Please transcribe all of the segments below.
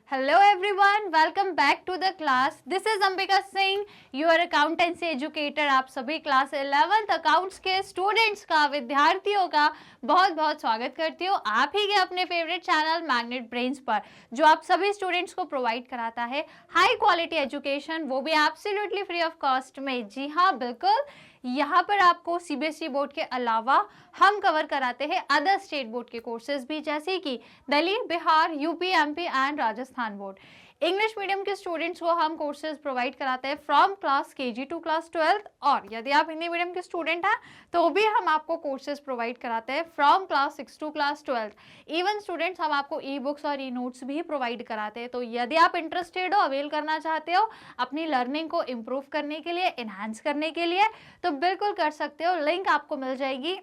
Hello everyone, welcome back to the class. This is Ambika Singh, your accountancy educator. आप सभी class 11th accounts के students का, विद्यार्थियों का बहुत बहुत स्वागत करती हूँ आप ही के अपने फेवरेट चैनल मैग्नेट ब्रेन्स पर, जो आप सभी स्टूडेंट्स को प्रोवाइड कराता है हाई क्वालिटी एजुकेशन, वो भी एब्सोल्युटली फ्री ऑफ कॉस्ट में। जी हाँ, बिल्कुल। यहाँ पर आपको सीबीएसई बोर्ड के अलावा हम कवर कराते हैं अदर स्टेट बोर्ड के कोर्सेज भी, जैसे कि Delhi, Bihar, UP, MP and Rajasthan board. English medium के स्टूडेंट्स को हम कोर्सेज प्रोवाइड कराते हैं from class KG to class 12th, और यदि आप हिंदी मीडियम के स्टूडेंट हैं तो भी हम आपको कोर्सेज प्रोवाइड कराते हैं from class 6 to class 12th। Even students, हम आपको ई बुक्स और ई नोट्स भी प्रोवाइड कराते हैं। तो यदि आप इंटरेस्टेड हो, अवेल करना चाहते हो अपनी लर्निंग को इम्प्रूव करने के लिए, एनहांस करने के लिए, तो बिल्कुल कर सकते हो। लिंक आपको मिल जाएगी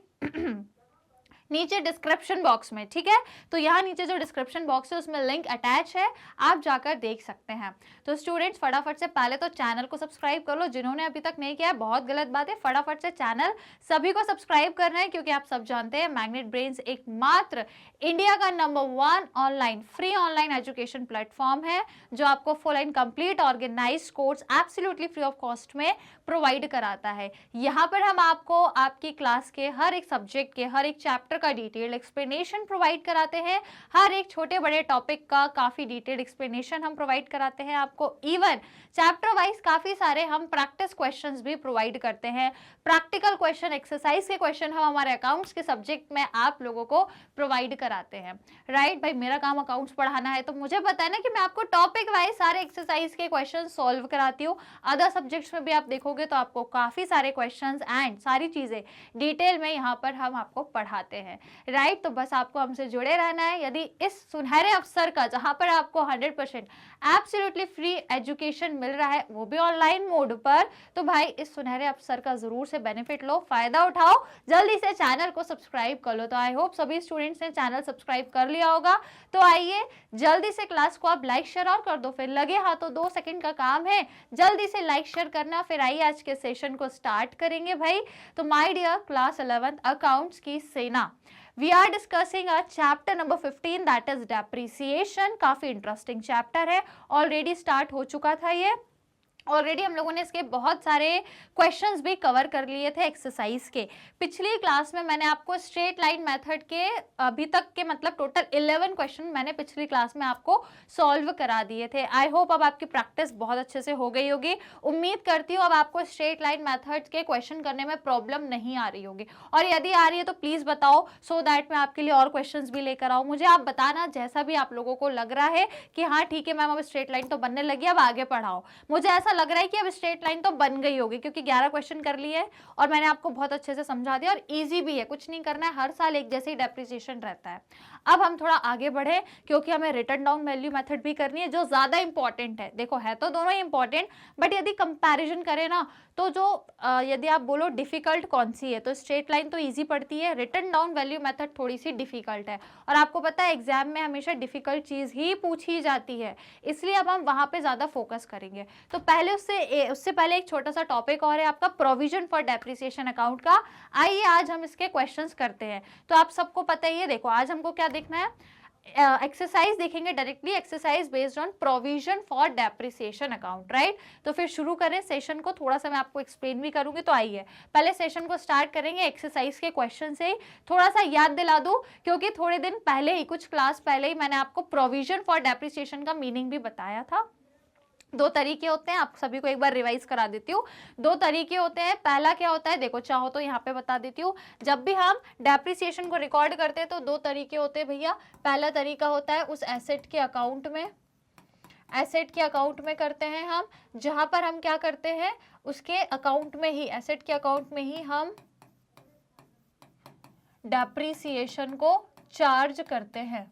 नीचे डिस्क्रिप्शन बॉक्स में, ठीक है। तो यहाँ नीचे जो डिस्क्रिप्शन बॉक्स है उसमें लिंक अटैच है, आप जाकर देख सकते हैं। तो स्टूडेंट्स, फटाफट से पहले तो चैनल को सब्सक्राइब कर लो, जिन्होंने अभी तक नहीं किया है बहुत गलत बात है। फटाफट से चैनल सभी को सब्सक्राइब करना है, क्योंकि आप सब जानते हैं मैग्नेट ब्रेन्स एकमात्र इंडिया का number 1 online free online education platform है, जो आपको full and complete organize course absolutely free of cost में प्रोवाइड कराता है। यहाँ पर हम आपको आपकी क्लास के हर एक सब्जेक्ट के हर एक चैप्टर का डिटेल्ड एक्सप्लेनेशन प्रोवाइड कराते हैं। हर एक छोटे बड़े टॉपिक का काफी डिटेल्ड एक्सप्लेनेशन हम प्रोवाइड कराते हैं आपको। इवन चैप्टर वाइज काफी सारे हम प्रैक्टिस क्वेश्चंस भी प्रोवाइड करते हैं। प्रैक्टिकल क्वेश्चन, एक्सरसाइज के क्वेश्चन हम हमारे अकाउंट्स के सब्जेक्ट में आप लोगों को प्रोवाइड कराते हैं। राइट भाई, मेरा काम अकाउंट्स पढ़ाना है, तो मुझे पता है ना कि मैं आपको टॉपिक वाइज सारे एक्सरसाइज के क्वेश्चन सॉल्व कराती हूँ। अदर सब्जेक्ट्स में भी आप देखोगे तो आपको काफी सारे क्वेश्चंस एंड सारी चीजें डिटेल में यहाँ पर हम आपको पढ़ाते हैं। राइट, तो बस आपको हमसे जुड़े रहना है। यदि इस सुनहरे अवसर का, जहां पर आपको 100% एब्सोल्युटली फ्री एजुकेशन मिल रहा है, वो भी ऑनलाइन मोड पर, तो भाई इस सुनहरे अवसर का जरूर से बेनिफिट लो, फायदा उठाओ। जल्दी से चैनल को सब्सक्राइब कर लो। तो आई होप सभी स्टूडेंट्स ने चैनल सब्सक्राइब कर लिया होगा। तो आइए जल्दी से क्लास को आप लाइक शेयर और कर दो। फिर लगे हाथों 2 सेकंड का काम है, जल्दी से लाइक शेयर करना। फिर आइए आज के सेशन को स्टार्ट करेंगे भाई। तो my dear class 11th accounts की सेना, we are discussing a chapter number 15, that is depreciation। काफी इंटरेस्टिंग चैप्टर है, ऑलरेडी स्टार्ट हो चुका था ये। ऑलरेडी हम लोगों ने इसके बहुत सारे क्वेश्चंस भी कवर कर लिए थे एक्सरसाइज के। पिछली क्लास में मैंने आपको स्ट्रेट लाइन मेथड के अभी तक के मतलब टोटल 11 क्वेश्चन मैंने पिछली क्लास में आपको सॉल्व करा दिए थे। आई होप अब आपकी प्रैक्टिस बहुत अच्छे से हो गई होगी। उम्मीद करती हूँ अब आपको स्ट्रेट लाइन मेथड के क्वेश्चन करने में प्रॉब्लम नहीं आ रही होगी, और यदि आ रही है तो प्लीज बताओ, सो दैट मैं आपके लिए और क्वेश्चन भी लेकर आऊँ। मुझे आप बताना जैसा भी आप लोगों को लग रहा है कि हाँ ठीक है मैम, अब स्ट्रेट लाइन तो बनने लगी, अब आगे पढ़ाओ। मुझे ऐसा लग रहा है कि अब स्ट्रेट लाइन तो बन गई होगी, क्योंकि 11 क्वेश्चन कर लिए और मैंने आपको बहुत अच्छे से समझा दिया, और इजी भी है, कुछ नहीं करना है, हर साल एक जैसे ही डेप्रिसिएशन रहता है। अब हम थोड़ा आगे बढ़े, क्योंकि हमें रिटर्न डाउन वैल्यू मेथड भी करनी है, जो ज्यादा इंपॉर्टेंट है। देखो है तो दोनों ही इंपॉर्टेंट, बट यदि कंपैरिजन करें ना, तो जो यदि आप बोलो डिफिकल्ट कौन सी है, तो स्ट्रेट लाइन तो इजी पड़ती है, रिटर्न डाउन वैल्यू मेथड थोड़ी सी डिफिकल्ट है। और आपको पता है एग्जाम में हमेशा डिफिकल्ट चीज ही पूछी जाती है, इसलिए अब हम वहां पे ज्यादा फोकस करेंगे। तो पहले उससे पहले एक छोटा सा टॉपिक और है आपका, प्रोविजन फॉर डेप्रिसिएशन अकाउंट का। आइए आज हम इसके क्वेश्चंस करते हैं। तो आप सबको पता ही है, देखो आज हमको क्या देखना है, एक्सरसाइज देखेंगे directly, exercise based on provision for depreciation account. Right, तो फिर शुरू करें सेशन को। थोड़ा सा मैं आपको एक्सप्लेन भी करूंगी, तो आइए पहले सेशन को स्टार्ट करेंगे एक्सरसाइज के क्वेश्चन से। थोड़ा सा याद दिला दूं, क्योंकि थोड़े दिन पहले ही, कुछ क्लास पहले ही मैंने आपको प्रोविजन फॉर डेप्रिसिएशन का मीनिंग भी बताया था। 2 तरीके होते हैं, आप सभी को एक बार रिवाइज करा देती हूँ। 2 तरीके होते हैं। पहला क्या होता है, देखो चाहो तो यहाँ पे बता देती हूँ, जब भी हम डेप्रिसिएशन को रिकॉर्ड करते हैं तो 2 तरीके होते हैं भैया। पहला तरीका होता है उस एसेट के अकाउंट में, एसेट के अकाउंट में करते हैं हम, जहां पर हम क्या करते हैं, उसके अकाउंट में ही, एसेट के अकाउंट में ही हम डेप्रिसिएशन को चार्ज करते हैं।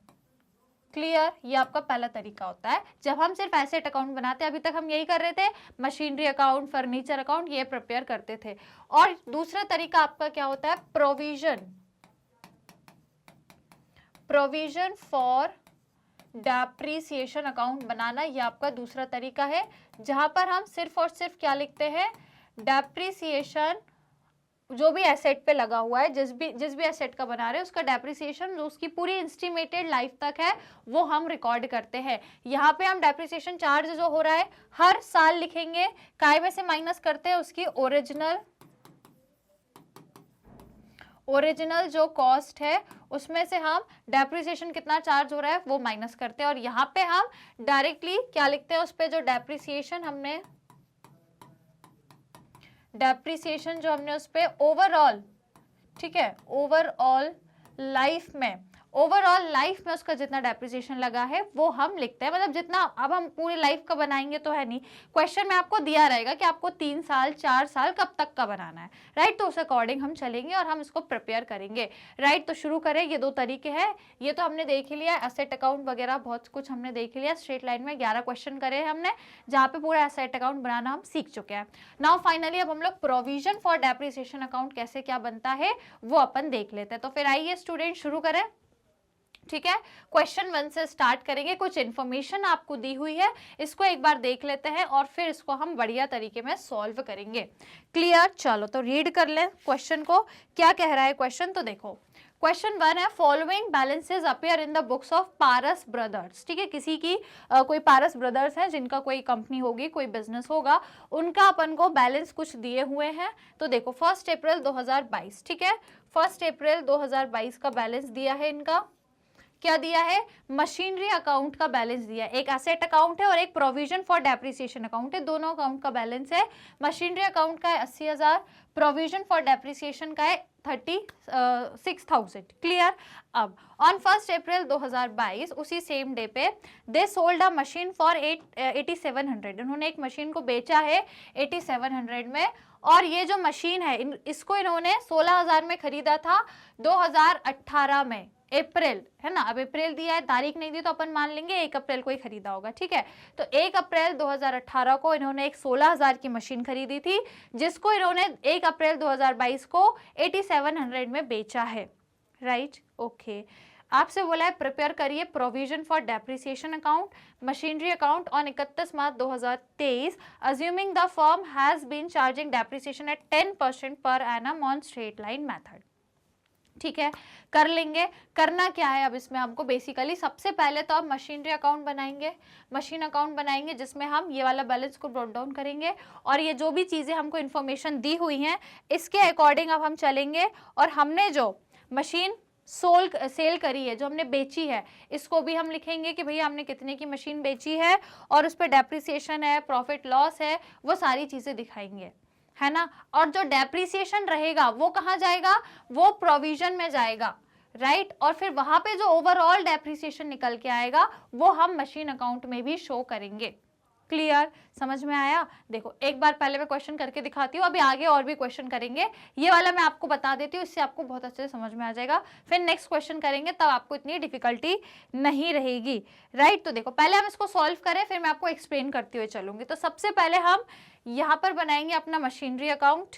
क्लियर, ये आपका पहला तरीका होता है जब हम सिर्फ एसेट अकाउंट बनाते हैं। अभी तक हम यही कर रहे थे, मशीनरी अकाउंट, फर्नीचर अकाउंट, ये प्रिपेयर करते थे। और दूसरा तरीका आपका क्या होता है, प्रोविजन फॉर डेप्रिसिएशन अकाउंट बनाना। ये आपका दूसरा तरीका है, जहां पर हम सिर्फ और सिर्फ क्या लिखते हैं, डेप्रिसिएशन जो भी एसेट पे लगा हुआ है, जिस भी एसेट का बना रहे हैं उसका डेप्रिसिएशन जो उसकी पूरी एस्टिमेटेड लाइफ तक है वो हम रिकॉर्ड करते हैं। यहाँ पे हम डेप्रिसिएशन चार्ज जो हो रहा है हर साल लिखेंगे, काय में से माइनस करते हैं उसकी ओरिजिनल जो कॉस्ट है उसमें से हम डेप्रिसिएशन कितना चार्ज हो रहा है वो माइनस करते हैं, और यहाँ पे हम डायरेक्टली क्या लिखते हैं उस पे जो डेप्रिसिएशन जो हमने उस पे ओवरऑल, ठीक है, ओवरऑल लाइफ में उसका जितना डेप्रिसिएशन लगा है वो हम लिखते हैं। मतलब जितना, अब हम पूरी लाइफ का बनाएंगे तो है नहीं, क्वेश्चन में आपको दिया रहेगा कि आपको 3 साल 4 साल कब तक का बनाना है, राइट। तो उस अकॉर्डिंग हम चलेंगे और हम इसको प्रिपेयर करेंगे, राइट। तो शुरू करें, ये 2 तरीके हैं, ये तो हमने देख ही लिया, एसेट अकाउंट वगैरह बहुत कुछ हमने देख लिया। स्ट्रेट लाइन में 11 क्वेश्चन करे हमने, जहाँ पे पूरा एसेट अकाउंट बनाना हम सीख चुके हैं। नाउ फाइनली अब हम लोग प्रोविजन फॉर डेप्रिसिएशन अकाउंट कैसे क्या बनता है वो अपन देख लेते हैं। तो फिर आइए स्टूडेंट शुरू करें, ठीक है। क्वेश्चन 1 से स्टार्ट करेंगे। कुछ इन्फॉर्मेशन आपको दी हुई है, इसको एक बार देख लेते हैं और फिर इसको हम बढ़िया तरीके में सॉल्व करेंगे। क्लियर? चलो तो रीड कर लें क्वेश्चन को, क्या कह रहा है क्वेश्चन। तो देखो क्वेश्चन 1 है, following balances appear in the books of Paras brothers, ठीक है। किसी की कोई पारस ब्रदर्स हैं जिनका कोई कंपनी होगी, कोई बिजनेस होगा, उनका अपन को बैलेंस कुछ दिए हुए हैं। तो देखो 1 अप्रैल 2022, ठीक है, 1 अप्रैल 2022 का बैलेंस दिया है इनका। क्या दिया है? मशीनरी अकाउंट का बैलेंस दिया है। एक एसेट अकाउंट है और एक प्रोविजन फॉर डेप्रिसिएशन अकाउंट है, दोनों अकाउंट का बैलेंस है। मशीनरी अकाउंट का है 80,000, प्रोविजन फॉर डेप्रिसिएशन का है 36,000। क्लियर? अब ऑन 1 अप्रैल 2022 उसी सेम डे पे they sold a machine for 8700, उन्होंने एक मशीन को बेचा है 8700 में, और ये जो मशीन है इसको इन्होंने 16,000 में खरीदा था 2018 में, अप्रैल है ना। अब अप्रैल दिया है, तारीख नहीं दी तो अपन मान लेंगे 1 अप्रैल को ही खरीदा होगा, ठीक है। तो 1 अप्रैल 2018 को इन्होंने एक 16,000 की मशीन खरीदी थी, जिसको इन्होंने 1 अप्रैल 2022 को 8700 में बेचा है, राइट। ओके, आपसे बोला है प्रिपेयर करिए provision for depreciation account, machinery account on 31 March 2023, assuming the firm has been charging depreciation at 10% per annum on straight line method. ठीक है, कर लेंगे। करना क्या है अब इसमें हमको, बेसिकली सबसे पहले तो आप मशीनरी अकाउंट बनाएंगे, मशीन अकाउंट बनाएंगे जिसमें हम ये वाला बैलेंस को ब्रॉट डाउन करेंगे, और ये जो भी चीज़ें हमको इन्फॉर्मेशन दी हुई हैं इसके अकॉर्डिंग अब हम चलेंगे, और हमने जो मशीन सेल करी है, जो हमने बेची है, इसको भी हम लिखेंगे कि भैया हमने कितने की मशीन बेची है, और उस पर डेप्रिसिएशन है, प्रॉफिट लॉस है, वो सारी चीज़ें दिखाएंगे, है ना। और जो डेप्रिसिएशन रहेगा वो कहाँ जाएगा? वो प्रोविजन में जाएगा, राइट। और फिर वहां पे जो ओवरऑल डेप्रिसिएशन निकल के आएगा वो हम मशीन अकाउंट में भी शो करेंगे। क्लियर? समझ में आया? देखो एक बार पहले मैं क्वेश्चन करके दिखाती हूँ, अभी आगे और भी क्वेश्चन करेंगे, ये वाला मैं आपको बता देती हूँ, इससे आपको बहुत अच्छे से समझ में आ जाएगा। फिर नेक्स्ट क्वेश्चन करेंगे तब आपको इतनी डिफिकल्टी नहीं रहेगी, राइट। तो देखो पहले हम इसको सॉल्व करें, फिर मैं आपको एक्सप्लेन करती हुए चलूंगी। तो सबसे पहले हम यहाँ पर बनाएंगे अपना मशीनरी अकाउंट,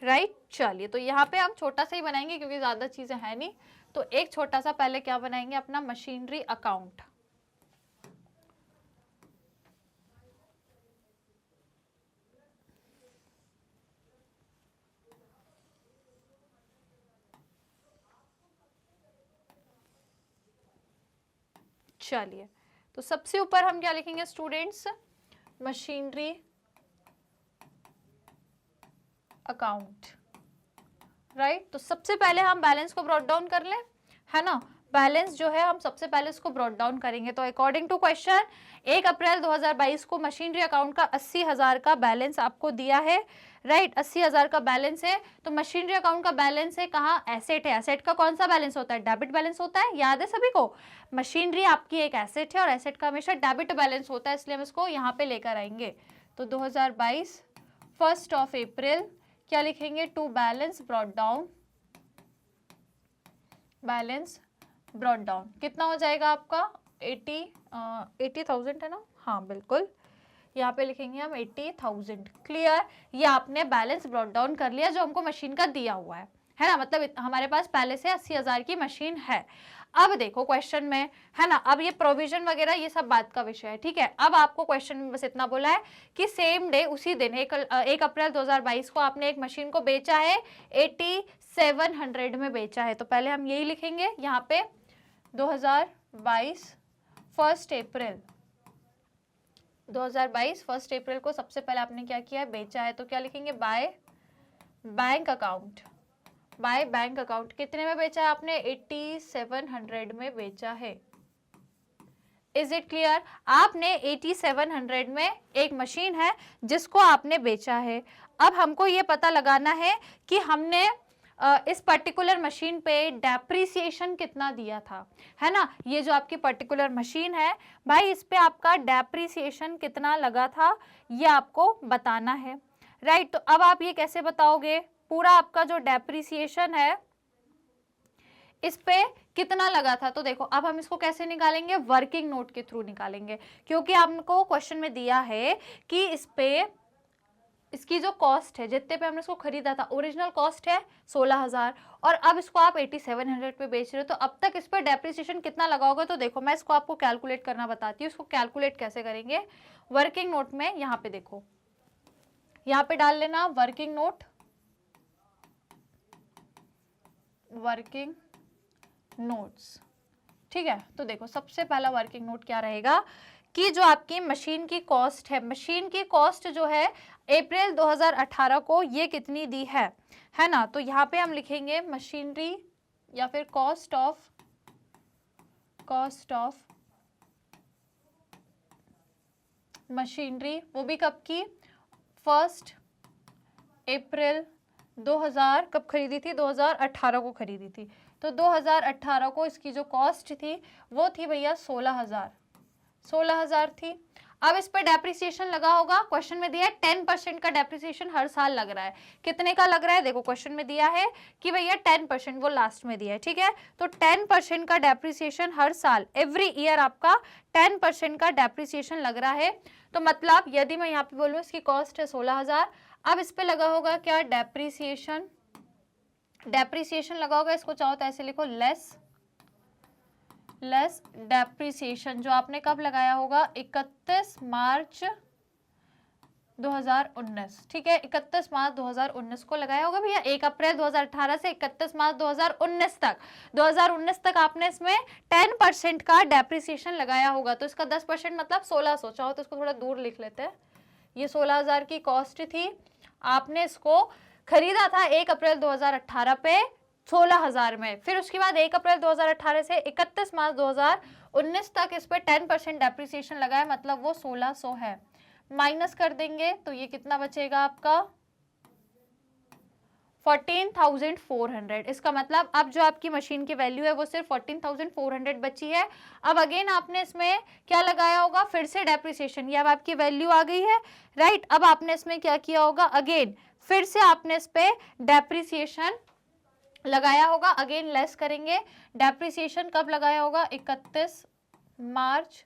राइट। चलिए तो यहाँ पे हम छोटा सा ही बनाएंगे क्योंकि ज्यादा चीजें है नहीं, तो एक छोटा सा पहले क्या बनाएंगे, अपना मशीनरी अकाउंट। चलिए तो सबसे ऊपर हम क्या लिखेंगे स्टूडेंट्स, मशीनरी अकाउंट, राइट। तो सबसे पहले हम बैलेंस को ब्रॉट डाउन कर लें, है ना। बैलेंस जो है हम सबसे पहले इसको ब्रॉट डाउन करेंगे। तो अकॉर्डिंग टू क्वेश्चन 1 अप्रैल 2022 को मशीनरी अकाउंट का 80,000 का बैलेंस आपको दिया है, राइट। 80,000 का बैलेंस है, तो मशीनरी अकाउंट का बैलेंस है कहाँ? एसेट है। एसेट का कौन सा बैलेंस होता है? डेबिट बैलेंस होता है, याद है सभी को। मशीनरी आपकी एक एसेट है और एसेट का हमेशा डेबिट बैलेंस होता है, इसलिए हम इसको यहाँ पे लेकर आएंगे। तो 2022 1 अप्रैल क्या लिखेंगे? To balance brought down, balance brought down कितना हो जाएगा आपका? 80,000 है ना, हाँ बिल्कुल, यहाँ पे लिखेंगे हम 80,000। क्लियर? ये आपने बैलेंस ब्रॉट डाउन कर लिया जो हमको मशीन का दिया हुआ है ना। मतलब हमारे पास पहले से 80,000 की मशीन है। अब देखो क्वेश्चन में, है ना, अब ये प्रोविजन वगैरह ये सब बात का विषय है, ठीक है। अब आपको क्वेश्चन में बस इतना बोला है कि सेम डे, उसी दिन 1 अप्रैल 2022 को आपने एक मशीन को बेचा है, 8700 में बेचा है। तो पहले हम यही लिखेंगे यहाँ पे 2022 1 अप्रैल 2022 1 अप्रैल को सबसे पहले आपने क्या किया है, बेचा है। तो क्या लिखेंगे, by bank account, by bank account. कितने में बेचा है आपने, 8700 में बेचा है। Is it clear? आपने 8700 में एक मशीन है जिसको आपने बेचा है। अब हमको ये पता लगाना है कि हमने इस पर्टिकुलर मशीन पे डेप्रिसिएशन कितना दिया था, है ना। ये जो आपकी पर्टिकुलर मशीन है भाई, इस पे आपका डेप्रिसिएशन कितना लगा था ये आपको बताना है, राइट। तो अब आप ये कैसे बताओगे, पूरा आपका जो डेप्रिसिएशन है इस पे कितना लगा था। तो देखो अब हम इसको कैसे निकालेंगे, वर्किंग नोट के थ्रू निकालेंगे, क्योंकि आपको क्वेश्चन में दिया है कि इस पे इसकी जो कॉस्ट है, जितने पे हमने इसको खरीदा था, ओरिजिनल कॉस्ट है 16000 और अब इसको आप 8700 पे बेच रहे हो, तो अब तक इस पर डेप्रिसिएशन कितना लगा होगा। तो देखो मैं इसको आपको कैलकुलेट करना बताती हूँ। इसको कैलकुलेट कैसे करेंगे, वर्किंग नोट में यहाँ पे देखो, यहाँ पे डाल लेना वर्किंग नोट, वर्किंग नोट्स, ठीक है। तो देखो सबसे पहला वर्किंग नोट क्या रहेगा कि जो आपकी मशीन की कॉस्ट है, मशीन की कॉस्ट जो है अप्रैल 2018 को ये कितनी दी है ना। तो यहाँ पे हम लिखेंगे मशीनरी या फिर कॉस्ट ऑफ मशीनरी, वो भी कब की, 1 अप्रैल 2000 कब खरीदी थी, 2018 को खरीदी थी। तो 2018 को इसकी जो कॉस्ट थी वो थी भैया 16000 थी। अब इस पर डेप्रिसिएशन लगा होगा, क्वेश्चन में दिया है 10% का डेप्रिसिएशन हर साल लग रहा है। कितने का लग रहा है, देखो क्वेश्चन में दिया है कि भैया 10%, वो लास्ट में दिया है, ठीक है। तो 10% का डेप्रिसिएशन हर साल, एवरी ईयर आपका 10% का डेप्रिसिएशन लग रहा है। तो मतलब यदि मैं यहाँ पे बोलूँ इसकी कॉस्ट है 16000, अब इस पे लगा होगा क्या, डेप्रिसिएशन, डेप्रिसिएशन लगा होगा, इसको चाहो तो ऐसे लिखो लेस डेप्रिसिएशन, जो आपने कब लगाया होगा, 31 मार्च 2019, ठीक है। 31 मार्च 2019 को लगाया होगा भैया। 1 अप्रैल 2018 से 31 मार्च 2019 तक आपने इसमें 10% का डेप्रिसिएशन लगाया होगा। तो इसका 10% मतलब 1600, चाहो तो इसको थोड़ा दूर लिख लेते हैं। ये 16000 की कॉस्ट थी, आपने इसको खरीदा था 1 अप्रैल 2018 पे 16000 में। फिर उसके बाद 1 अप्रैल 2018 से 31 मार्च 2019 तक इस पे 10% डेप्रिसिएशन लगा है, मतलब वो 1600 है। माइनस कर देंगे तो ये कितना बचेगा आपका, 14400। इसका मतलब अब जो आपकी मशीन की वैल्यू है वो सिर्फ 14400 बची है। अब अगेन आपने इसमें क्या लगाया होगा, फिर से डेप्रिसिएशन, ये अब आपकी वैल्यू आ गई है, राइट। अब आपने इसमें क्या किया होगा, अगेन फिर से आपने इस पे डेप्रिसिएशन लगाया होगा, अगेन लेस करेंगे। डेप्रिसिएशन कब लगाया होगा, 31 मार्च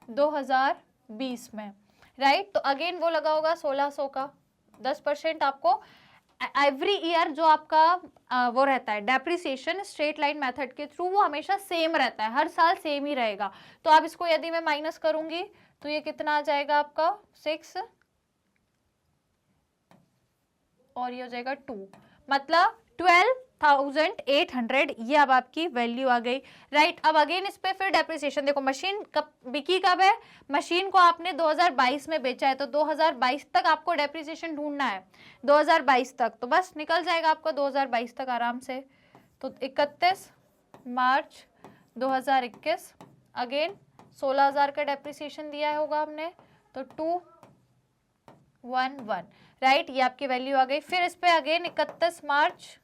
2020 में, राइट। तो अगेन वो लगा होगा 1600 का, 10% आपको एवरी ईयर जो आपका वो रहता है डेप्रिसिएशन स्ट्रेट लाइन मेथड के थ्रू, वो हमेशा सेम रहता है, हर साल सेम ही रहेगा। तो अब इसको यदि मैं माइनस करूंगी तो ये कितना आ जाएगा आपका 6 और ये हो जाएगा 2, मतलब 12800, ये अब आपकी वैल्यू आ गई, राइट। अब अगेन इस पे फिर डेप्रिसिएशन, देखो मशीन कब बिकी, कब है, मशीन को आपने 2022 में बेचा है, तो 2022 तक आपको डेप्रिसिएशन ढूंढना है, 2022 तक। तो बस निकल जाएगा आपका 2022 तक आराम से। तो 31 मार्च 2021, अगेन 16000 का डेप्रिसिएशन दिया होगा हमने, तो 211, राइट। ये आपकी वैल्यू आ गई। फिर इस पे अगेन 31 मार्च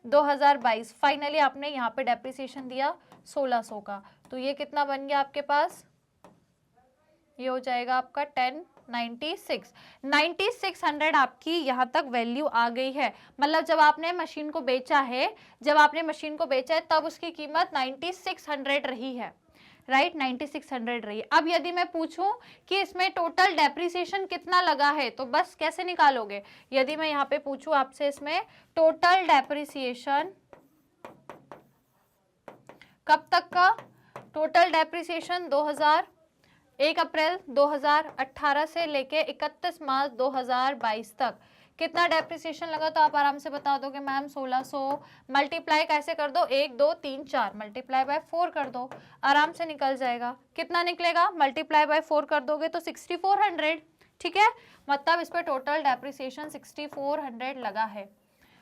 2022 फाइनली आपने यहाँ पे डेप्रिसिएशन दिया 1600 का, तो ये कितना बन गया आपके पास, ये हो जाएगा आपका 9600 आपकी यहाँ तक वैल्यू आ गई है। मतलब जब आपने मशीन को बेचा है, तब उसकी कीमत 9600 रही है, राइट, 9600 रही है। अब यदि मैं पूछूं कि इसमें टोटल डेप्रिसिएशन कितना लगा है, तो बस कैसे निकालोगे, यदि मैं यहाँ पे पूछूं आपसे इसमें टोटल कब तक का? टोटल डेप्रिसिएशन 1 अप्रैल 2018 से लेके 31 मार्च 2022 तक कितना डेप्रिसिएशन लगा? तो आप आराम से बता दोगे मैम 1600 मल्टीप्लाई कैसे कर दो, 1 2 3 4 मल्टीप्लाई बाय 4 कर दो, आराम से निकल जाएगा। कितना निकलेगा? मल्टीप्लाई बाय 4 कर दोगे तो 6400, ठीक है, मतलब इस पर टोटल डेप्रिसिएशन 6400 लगा है,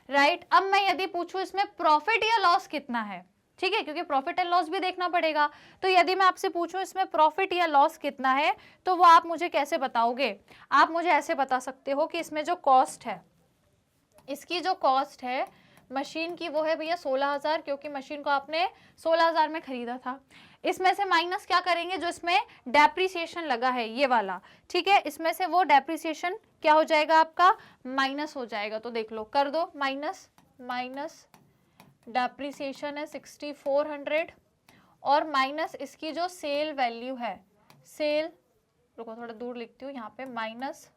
राइट। अब मैं यदि पूछूं इसमें प्रॉफिट या लॉस कितना है, ठीक है, क्योंकि प्रॉफिट एंड लॉस भी देखना पड़ेगा, तो यदि मैं आपसे पूछूं इसमें प्रॉफिट या लॉस कितना है, तो वो आप मुझे कैसे बताओगे? आप मुझे ऐसे बता सकते हो कि इसमें जो कॉस्ट है, इसकी जो कॉस्ट है मशीन की वो है भैया 16000, क्योंकि मशीन को आपने 16000 में खरीदा था। इसमें से माइनस क्या करेंगे? जो इसमें डेप्रिसिएशन लगा है ये वाला, ठीक है, इसमें से वो डेप्रिसिएशन क्या हो जाएगा आपका? माइनस हो जाएगा। तो देख लो, कर दो माइनस, माइनस डेप्रिसिएशन है 6400 और माइनस इसकी जो सेल वैल्यू है, सेल, रुको थोड़ा दूर लिखती हूँ यहाँ पे, माइनस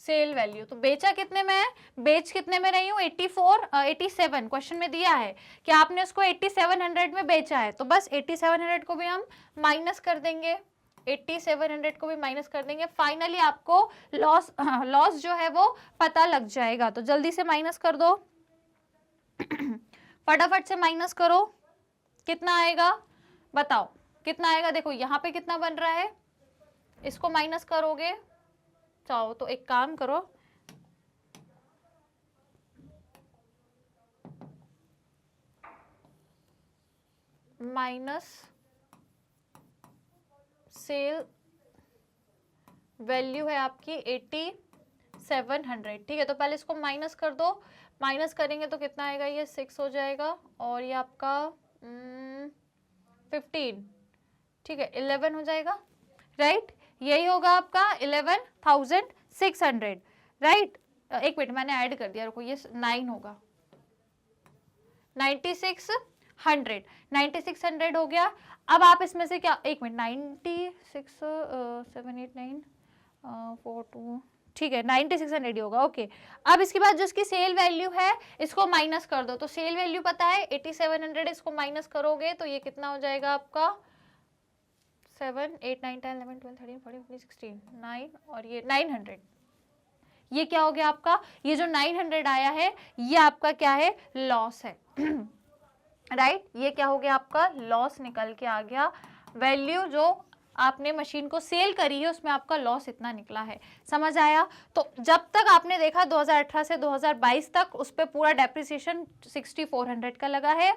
सेल वैल्यू। तो बेचा कितने में है? बेच कितने में रही हूँ? 87 क्वेश्चन में दिया है कि आपने उसको 8700 में बेचा है, तो बस 8700 को भी हम माइनस कर देंगे, 8700 को भी माइनस कर देंगे। फाइनली आपको लॉस जो है वो पता लग जाएगा। तो जल्दी से माइनस कर दो फटाफट से माइनस करो, कितना आएगा बताओ, कितना आएगा? देखो यहाँ पे कितना बन रहा है, इसको माइनस करोगे, चाहो तो एक काम करो, माइनस सेल वैल्यू है आपकी 8700, ठीक है, तो पहले इसको माइनस कर दो, माइनस करेंगे तो कितना आएगा? ये 6 हो जाएगा और ये आपका 15, ठीक है, 11 हो जाएगा, राइट। यही होगा आपका 11600, राइट। एक मिनट मैंने ऐड कर दिया, रुको, ये 9 होगा, 9600 हो गया। अब आप इसमें से क्या, एक मिनट, 96 7 8 9 4 2, ठीक है, 9600 ही होगा, ओके। अब इसके बाद जो इसकी सेल वैल्यू है इसको माइनस कर दो, तो सेल वैल्यू पता है 8700, इसको माइनस करोगे तो ये कितना हो जाएगा आपका? 7 8 9 10 11 12 13 14 15 16 9 और ये 900, ये क्या हो गया आपका? ये जो 900 आया है ये आपका क्या है? लॉस है, राइट। ये क्या हो गया आपका? लॉस निकल के आ गया। वैल्यू जो आपने मशीन को सेल करी है उसमें आपका लॉस इतना निकला है, समझ आया? तो जब तक आपने देखा 2018 से 2022 तक उस पर पूरा डेप्रिसिएशन 6400 का लगा है,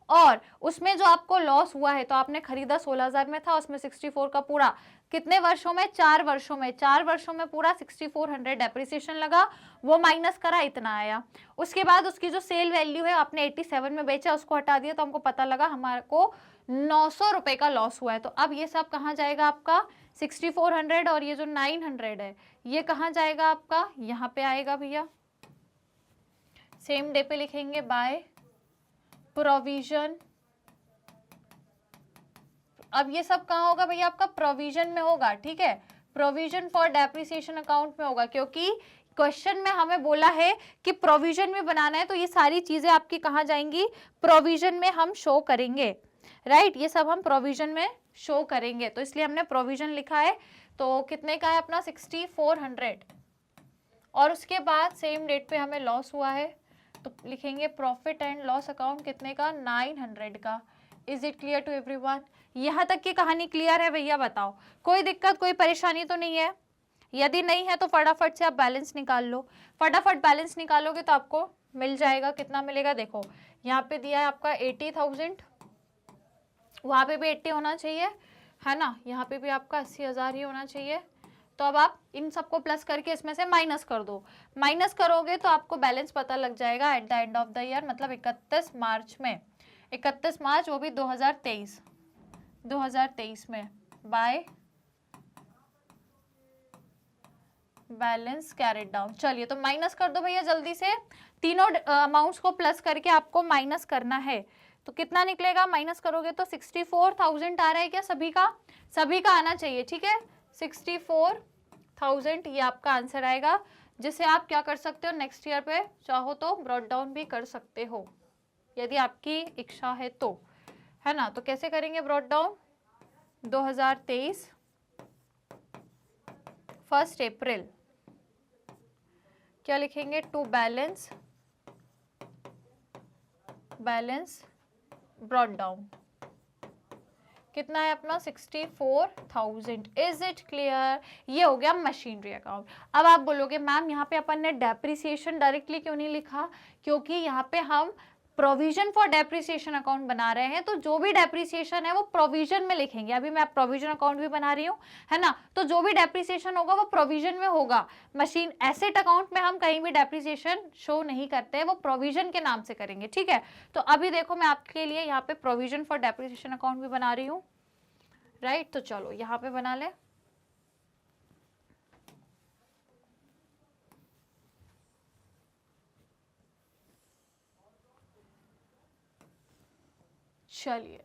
और उसमें जो आपको लॉस हुआ है, तो आपने खरीदा 16000 में था, उसमें 64 का पूरा कितने वर्षों में? 4 वर्षों में, 4 वर्षों में पूरा 6400 डेप्रिसिएशन लगा, वो माइनस करा, इतना आया। उसके बाद उसकी जो सेल वैल्यू है आपने 87 में बेचा, उसको हटा दिया, तो हमको पता लगा हमारे को 900 रुपए का लॉस हुआ है। तो अब ये सब कहाँ जाएगा आपका? 6400, और ये जो 900 है ये कहाँ जाएगा आपका? यहाँ पे आएगा भैया, सेम डे पे लिखेंगे बाय प्रोविजन। अब ये सब कहाँ होगा भैया? आपका प्रोविजन में होगा, ठीक है, प्रोविजन फॉर डेप्रिसिएशन अकाउंट में होगा, क्योंकि क्वेश्चन में हमें बोला है कि प्रोविजन में बनाना है, तो ये सारी चीजें आपकी कहाँ जाएंगी? प्रोविजन में हम शो करेंगे, राइट। ये सब हम प्रोविजन में शो करेंगे, तो इसलिए हमने प्रोविजन लिखा है। तो कितने का है अपना? 6400, और उसके बाद सेम डेट पे हमें लॉस हुआ है, तो लिखेंगे प्रॉफिट एंड लॉस अकाउंट कितने का? 900 का। Is it clear to everyone? यहाँ तक की कहानी क्लियर है भैया? बताओ, कोई दिक्कत, कोई परेशानी तो नहीं है? यदि नहीं है तो फटाफट से आप बैलेंस निकाल लो, फटाफट बैलेंस निकालोगे तो आपको मिल जाएगा। कितना मिलेगा? देखो यहाँ पे दिया है आपका 80,000, वहाँ पे भी 80 होना चाहिए, है ना, यहाँ पे भी आपका 80,000 ही होना चाहिए। तो अब आप इन सबको प्लस करके इसमें से माइनस कर दो, माइनस करोगे तो आपको बैलेंस पता लग जाएगा eight the end of the year, मतलब 31 मार्च में, 31 मार्च वो भी 2023 में, बाय बैलेंस कैरिड डाउन। चलिए तो माइनस कर दो भैया जल्दी से, तीनों अमाउंट्स को प्लस करके आपको माइनस करना है। तो कितना निकलेगा? माइनस करोगे तो 64,000 आ रहा है क्या? सभी का, सभी का आना चाहिए, ठीक है, 64,000 ये आपका आंसर आएगा। जिसे आप क्या कर सकते हो, नेक्स्ट ईयर पे चाहो तो ब्रॉट डाउन भी कर सकते हो यदि आपकी इच्छा है तो, है ना। तो कैसे करेंगे ब्रॉट डाउन, 2023 1 अप्रैल क्या लिखेंगे, टू बैलेंस ब्रॉट डाउन कितना है अपना 64,000। Is it clear. ये हो गया मशीनरी अकाउंट। अब आप बोलोगे मैम यहाँ पे अपन ने डेप्रिसिएशन डायरेक्टली क्यों नहीं लिखा, क्योंकि यहाँ पे हम प्रोविजन फॉर डेप्रिसिएशन अकाउंट बना रहे हैं, तो जो भी डेप्रिसिएशन है वो प्रोविजन में लिखेंगे। अभी मैं प्रोविजन अकाउंट भी बना रही हूँ, है ना, तो जो भी डेप्रिसिएशन होगा वो प्रोविजन में होगा। मशीन एसेट अकाउंट में हम कहीं भी डेप्रिसिएशन शो नहीं करते हैं, वो प्रोविजन के नाम से करेंगे, ठीक है। तो अभी देखो मैं आपके लिए यहाँ पे प्रोविजन फॉर डेप्रिसिएशन अकाउंट भी बना रही हूँ, राइट। तो चलो यहाँ पे बना ले। चलिए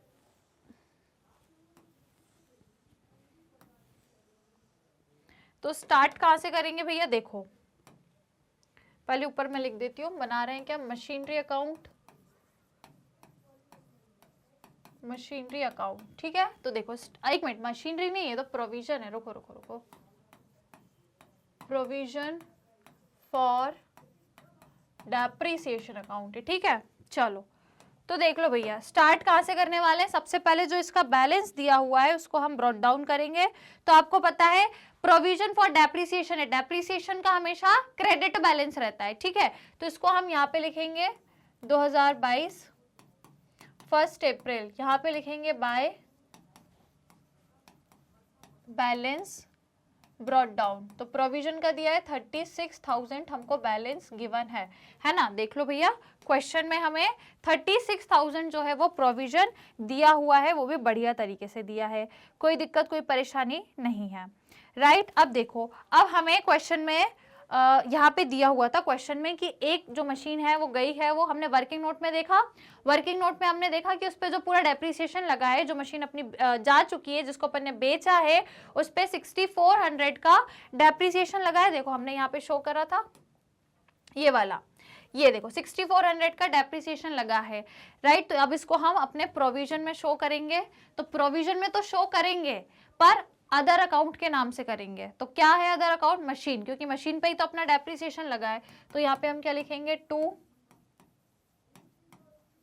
तो स्टार्ट कहां से करेंगे भैया, देखो पहले ऊपर मैं लिख देती हूँ, बना रहे हैं क्या, मशीनरी अकाउंट, मशीनरी अकाउंट, ठीक है। तो देखो एक मिनट, मशीनरी नहीं है तो प्रोविजन है, रुको रुको रुको, प्रोविजन फॉर डेप्रिसिएशन अकाउंट है, ठीक है। चलो तो देख लो भैया, स्टार्ट कहाँ से करने वाले हैं, सबसे पहले जो इसका बैलेंस दिया हुआ है उसको हम ब्रॉट डाउन करेंगे। तो आपको पता है प्रोविजन फॉर डेप्रिसिएशन है, डेप्रिसिएशन का हमेशा क्रेडिट बैलेंस रहता है, ठीक है। तो इसको हम यहाँ पे लिखेंगे 2022 1 अप्रैल, यहाँ पे लिखेंगे बाय बैलेंस ब्रॉट डाउन। तो प्रोविजन का दिया है 36,000 हमको बैलेंस गिवन है ना। देख लो भैया क्वेश्चन में हमें 36,000 जो है वो प्रोविजन दिया हुआ है, वो भी बढ़िया तरीके से दिया है, कोई दिक्कत कोई परेशानी नहीं है, राइट। अब देखो, अब हमें क्वेश्चन में यहाँ पे दिया हुआ था क्वेश्चन में कि एक जो मशीन है वो गई है, वो हमने वर्किंग नोट में देखा, वर्किंग नोट में हमने देखा कि उस पर जो पूरा डेप्रिसिएशन लगा है, जो मशीन अपनी जा चुकी है, जिसको अपन ने बेचा है, उस पर 6400 का डेप्रिसिएशन लगा है। देखो हमने यहाँ पे शो करा था ये वाला, ये देखो 6400 का डेप्रिसिएशन लगा है, राइट। तो अब इसको हम अपने प्रोविजन में शो करेंगे। तो प्रोविजन में तो शो करेंगे पर अदर अकाउंट के नाम से करेंगे। तो क्या है अदर अकाउंट, मशीन, क्योंकि मशीन पे ही तो अपना डेप्रिसिएशन लगा है। तो यहाँ पे हम क्या लिखेंगे, टू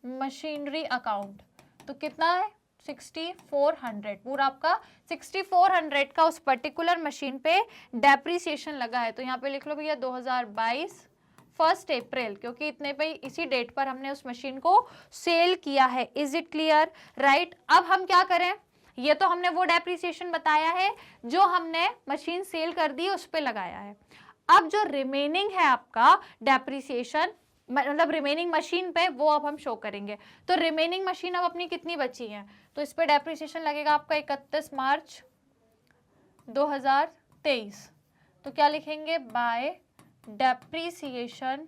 मशीनरी अकाउंट। तो कितना है 6400, पूरा आपका 6400 का उस पर्टिकुलर मशीन पे डेप्रिसिएशन लगा है। तो यहाँ पे लिख लो भैया 2022 1 अप्रैल, क्योंकि इतने पे इसी डेट पर हमने उस मशीन को सेल किया है। Is it clear, right. अब हम क्या करें, ये तो हमने वो डेप्रिसिएशन बताया है जो हमने मशीन सेल कर दी उस पे लगाया है। अब जो रिमेनिंग है आपका डेप्रिसिएशन, मतलब रिमेनिंग मशीन पे, वो अब हम शो करेंगे। तो रिमेनिंग मशीन अब अपनी कितनी बची है, तो इस पे डेप्रिसिएशन लगेगा आपका 31 मार्च 2023। तो क्या लिखेंगे, bye depreciation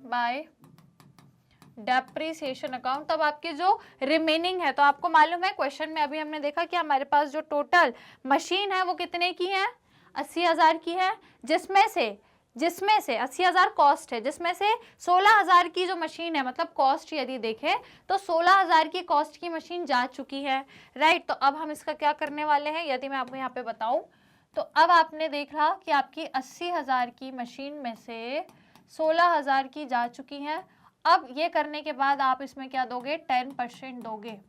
bye depreciation account. तब आपकी जो रिमेनिंग है, तो आपको मालूम है क्वेश्चन में अभी हमने देखा कि हमारे पास जो टोटल मशीन है वो कितने की है, 80,000 की है, जिसमें से 80,000 कॉस्ट है, जिसमें से 16,000 की जो मशीन है, मतलब कॉस्ट यदि देखें तो 16,000 की कॉस्ट की मशीन जा चुकी है, राइट। तो अब हम इसका क्या करने वाले हैं, यदि मैं आपको यहाँ पे बताऊं तो अब आपने देखा कि आपकी 80,000 की मशीन में से 16,000 की जा चुकी है। अब ये करने के बाद आप इसमें क्या दोगे, 10% दोगे,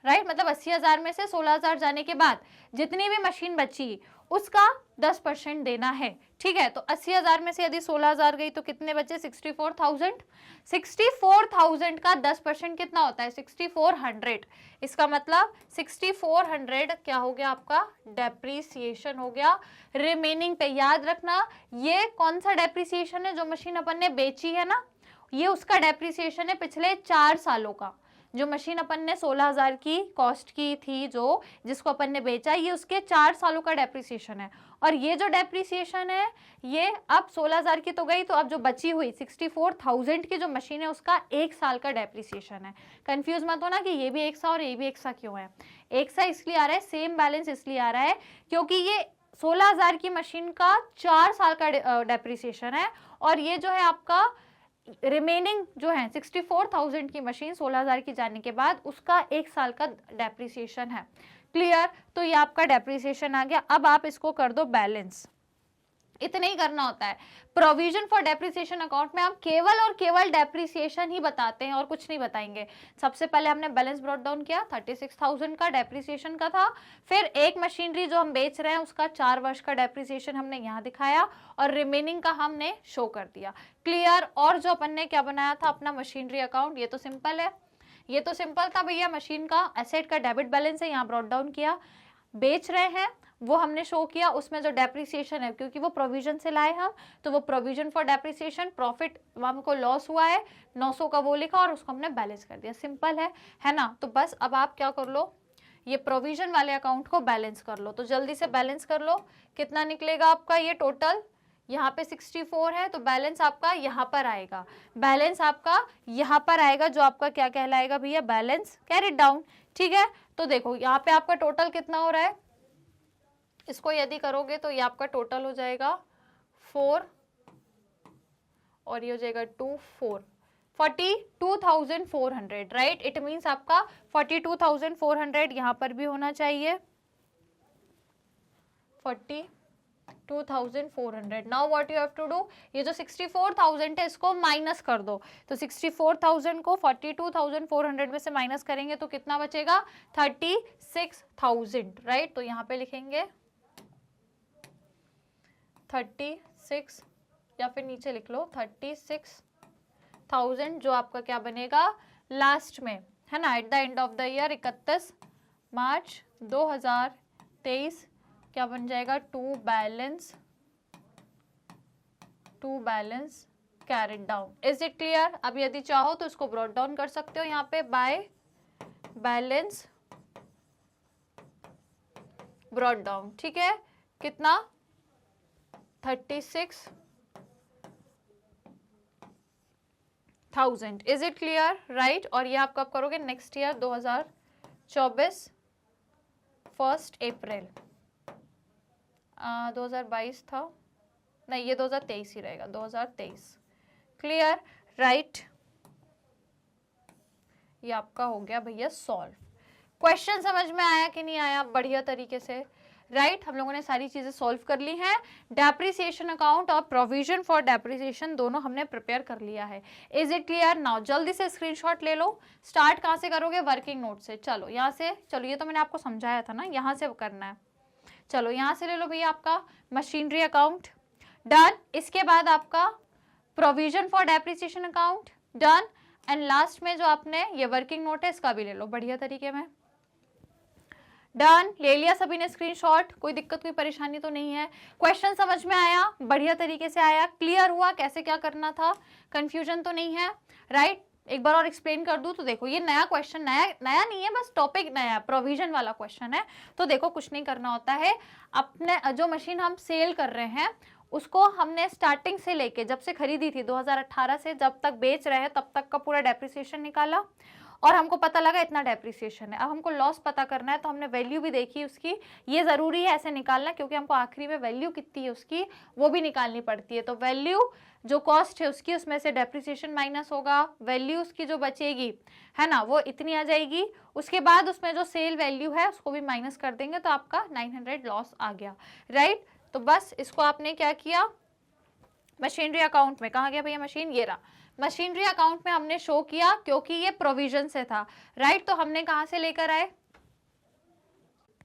राइट। मतलब 80,000 में से 16,000 जाने के बाद जितनी भी मशीन बची उसका 10% देना है, ठीक है। तो 80,000 में से यदि 16,000 गई तो कितने बचे, 64,000। 64,000 का 10% कितना होता है, 6400। इसका मतलब 6400 क्या हो गया आपका, डेप्रिसिएशन हो गया रिमेनिंग पे। याद रखना ये कौन सा डेप्रिसिएशन है, जो मशीन अपन ने बेची है ना, ये उसका डेप्रिसिएशन है पिछले 4 सालों का। जो मशीन अपन ने 16,000 की कॉस्ट की थी, जो जिसको अपन ने बेचा, ये उसके 4 सालों का डेप्रिसिएशन है। और ये जो डेप्रिसिएशन है ये अब 16,000 की तो गई, तो अब जो बची हुई 64,000 की जो मशीन है उसका 1 साल का डेप्रिसिएशन है। कंफ्यूज मत होना कि ये भी 1 सा और ये भी 1 सा क्यों है। एक सा इसलिए आ रहा है, सेम बैलेंस इसलिए आ रहा है क्योंकि ये 16,000 की मशीन का 4 साल का डेप्रिसिएशन है और ये जो है आपका रिमेनिंग जो है 64,000 की मशीन 16,000 की जाने के बाद उसका 1 साल का डेप्रिसिएशन है। क्लियर? तो ये आपका डेप्रिसिएशन आ गया। अब आप इसको कर दो बैलेंस, इतना ही करना होता है। प्रोविजन फॉर डेप्रिसिएशन अकाउंट में हम केवल और केवल डेप्रिसिएशन ही बताते हैं और कुछ नहीं बताएंगे। सबसे पहले हमने बैलेंस ब्रॉट डाउन किया, 36,000 का डेप्रिसिएशन का था। फिर एक मशीनरी जो हम बेच रहे हैं उसका 4 वर्ष का डेप्रिसिएशन हमने यहाँ दिखाया और रिमेनिंग का हमने शो कर दिया। क्लियर? और जो अपन ने क्या बनाया था अपना मशीनरी अकाउंट, ये तो सिंपल है, ये तो सिंपल था भैया। मशीन का एसेट का डेबिट बैलेंस है, यहाँ ब्रॉट डाउन किया। बेच रहे हैं वो हमने शो किया, उसमें जो डेप्रिसिएशन है क्योंकि वो प्रोविजन से लाए हम, तो वो प्रोविजन फॉर डेप्रिसिएशन, प्रॉफिट हमको लॉस हुआ है 900 का वो लिखा और उसको हमने बैलेंस कर दिया। सिंपल है ना? तो बस अब आप क्या कर लो, ये प्रोविजन वाले अकाउंट को बैलेंस कर लो। तो जल्दी से बैलेंस कर लो, कितना निकलेगा आपका ये टोटल, यहाँ पे 64 है तो बैलेंस आपका यहाँ पर आएगा, बैलेंस आपका यहाँ पर आएगा जो आपका क्या कहलाएगा भैया, बैलेंस कैरिड डाउन। ठीक है? तो देखो यहाँ पे आपका टोटल कितना हो रहा है, इसको यदि करोगे तो ये आपका टोटल हो जाएगा 4 और ये हो जाएगा 2 4 42,400, राइट? इट मीन्स आपका 42,400 यहाँ पर भी होना चाहिए, 42,400। Now what you have to do, ये जो 64,000 है इसको माइनस कर दो। तो 64,000 को 42,400 में से माइनस करेंगे तो कितना बचेगा, 36,000, राइट? तो यहाँ पे लिखेंगे 36 या फिर नीचे लिख लो 36,000 जो आपका क्या बनेगा लास्ट में, है ना, at the end of the year 31 March 2023 क्या बन जाएगा, to balance carried down. Is it clear? अब यदि चाहो तो इसको ब्रॉट डाउन कर सकते हो यहाँ पे बाय बैलेंस ब्रॉट डाउन। ठीक है? कितना, 36,000। Is it clear? राइट? और ये आप कब करोगे, नेक्स्ट ईयर 2024 1 अप्रैल, 2022 था, नहीं ये 2023 ही रहेगा, 2023। क्लियर? राइट? ये आपका हो गया भैया सॉल्व। क्वेश्चन समझ में आया कि नहीं आया? बढ़िया तरीके से, राइट? हम लोगों ने सारी चीजें सॉल्व कर ली हैं। डेप्रिसिएशन अकाउंट और प्रोविजन फॉर डेप्रिसिएशन दोनों हमने प्रिपेयर कर लिया है। Is it clear? नाउ जल्दी से स्क्रीनशॉट ले लो। स्टार्ट कहाँ से करोगे, वर्किंग नोट से। चलो यहाँ से, चलो ये तो मैंने आपको समझाया था ना, यहाँ से करना है। चलो यहाँ से ले लो भैया आपका मशीनरी अकाउंट, डन। इसके बाद आपका provision for depreciation account, done. And last में जो आपने ये वर्किंग नोट है इसका भी ले लो बढ़िया तरीके में, डन। ले लिया सभी ने स्क्रीनशॉट? कोई दिक्कत कोई परेशानी तो नहीं है? क्वेश्चन समझ में आया, बढ़िया तरीके से आया, क्लियर हुआ कैसे क्या करना था, कंफ्यूजन तो नहीं है, राइट? एक बार और एक्सप्लेन कर दूं तो देखो ये नया क्वेश्चन, नया नहीं है, बस टॉपिक नया है, प्रोविजन वाला क्वेश्चन है। तो देखो कुछ नहीं करना होता है, अपने जो मशीन हम सेल कर रहे हैं उसको हमने स्टार्टिंग से लेके जब से खरीदी थी 2018 से जब तक बेच रहे हैं तब तक का पूरा डेप्रिसिएशन निकाला और हमको पता लगा इतना डेप्रिसिएशन है। अब हमको लॉस पता करना है तो हमने वैल्यू भी देखी उसकी, ये ज़रूरी है ऐसे निकालना क्योंकि हमको आखिरी में वैल्यू कितनी है उसकी वो भी निकालनी पड़ती है। तो वैल्यू जो कॉस्ट है उसकी उसमें से डेप्रिसिएशन माइनस होगा, वैल्यू उसकी जो बचेगी है ना वो इतनी आ जाएगी, उसके बाद उसमें जो सेल वैल्यू है उसको भी माइनस कर देंगे तो आपका 900 लॉस आ गया, राइट? तो बस इसको आपने क्या किया, मशीनरी अकाउंट में, कहाँ गया भैया मशीन, ये रहा, मशीनरी अकाउंट में हमने शो किया क्योंकि ये प्रोविजन से था, राइट? तो हमने कहाँ से लेकर आए,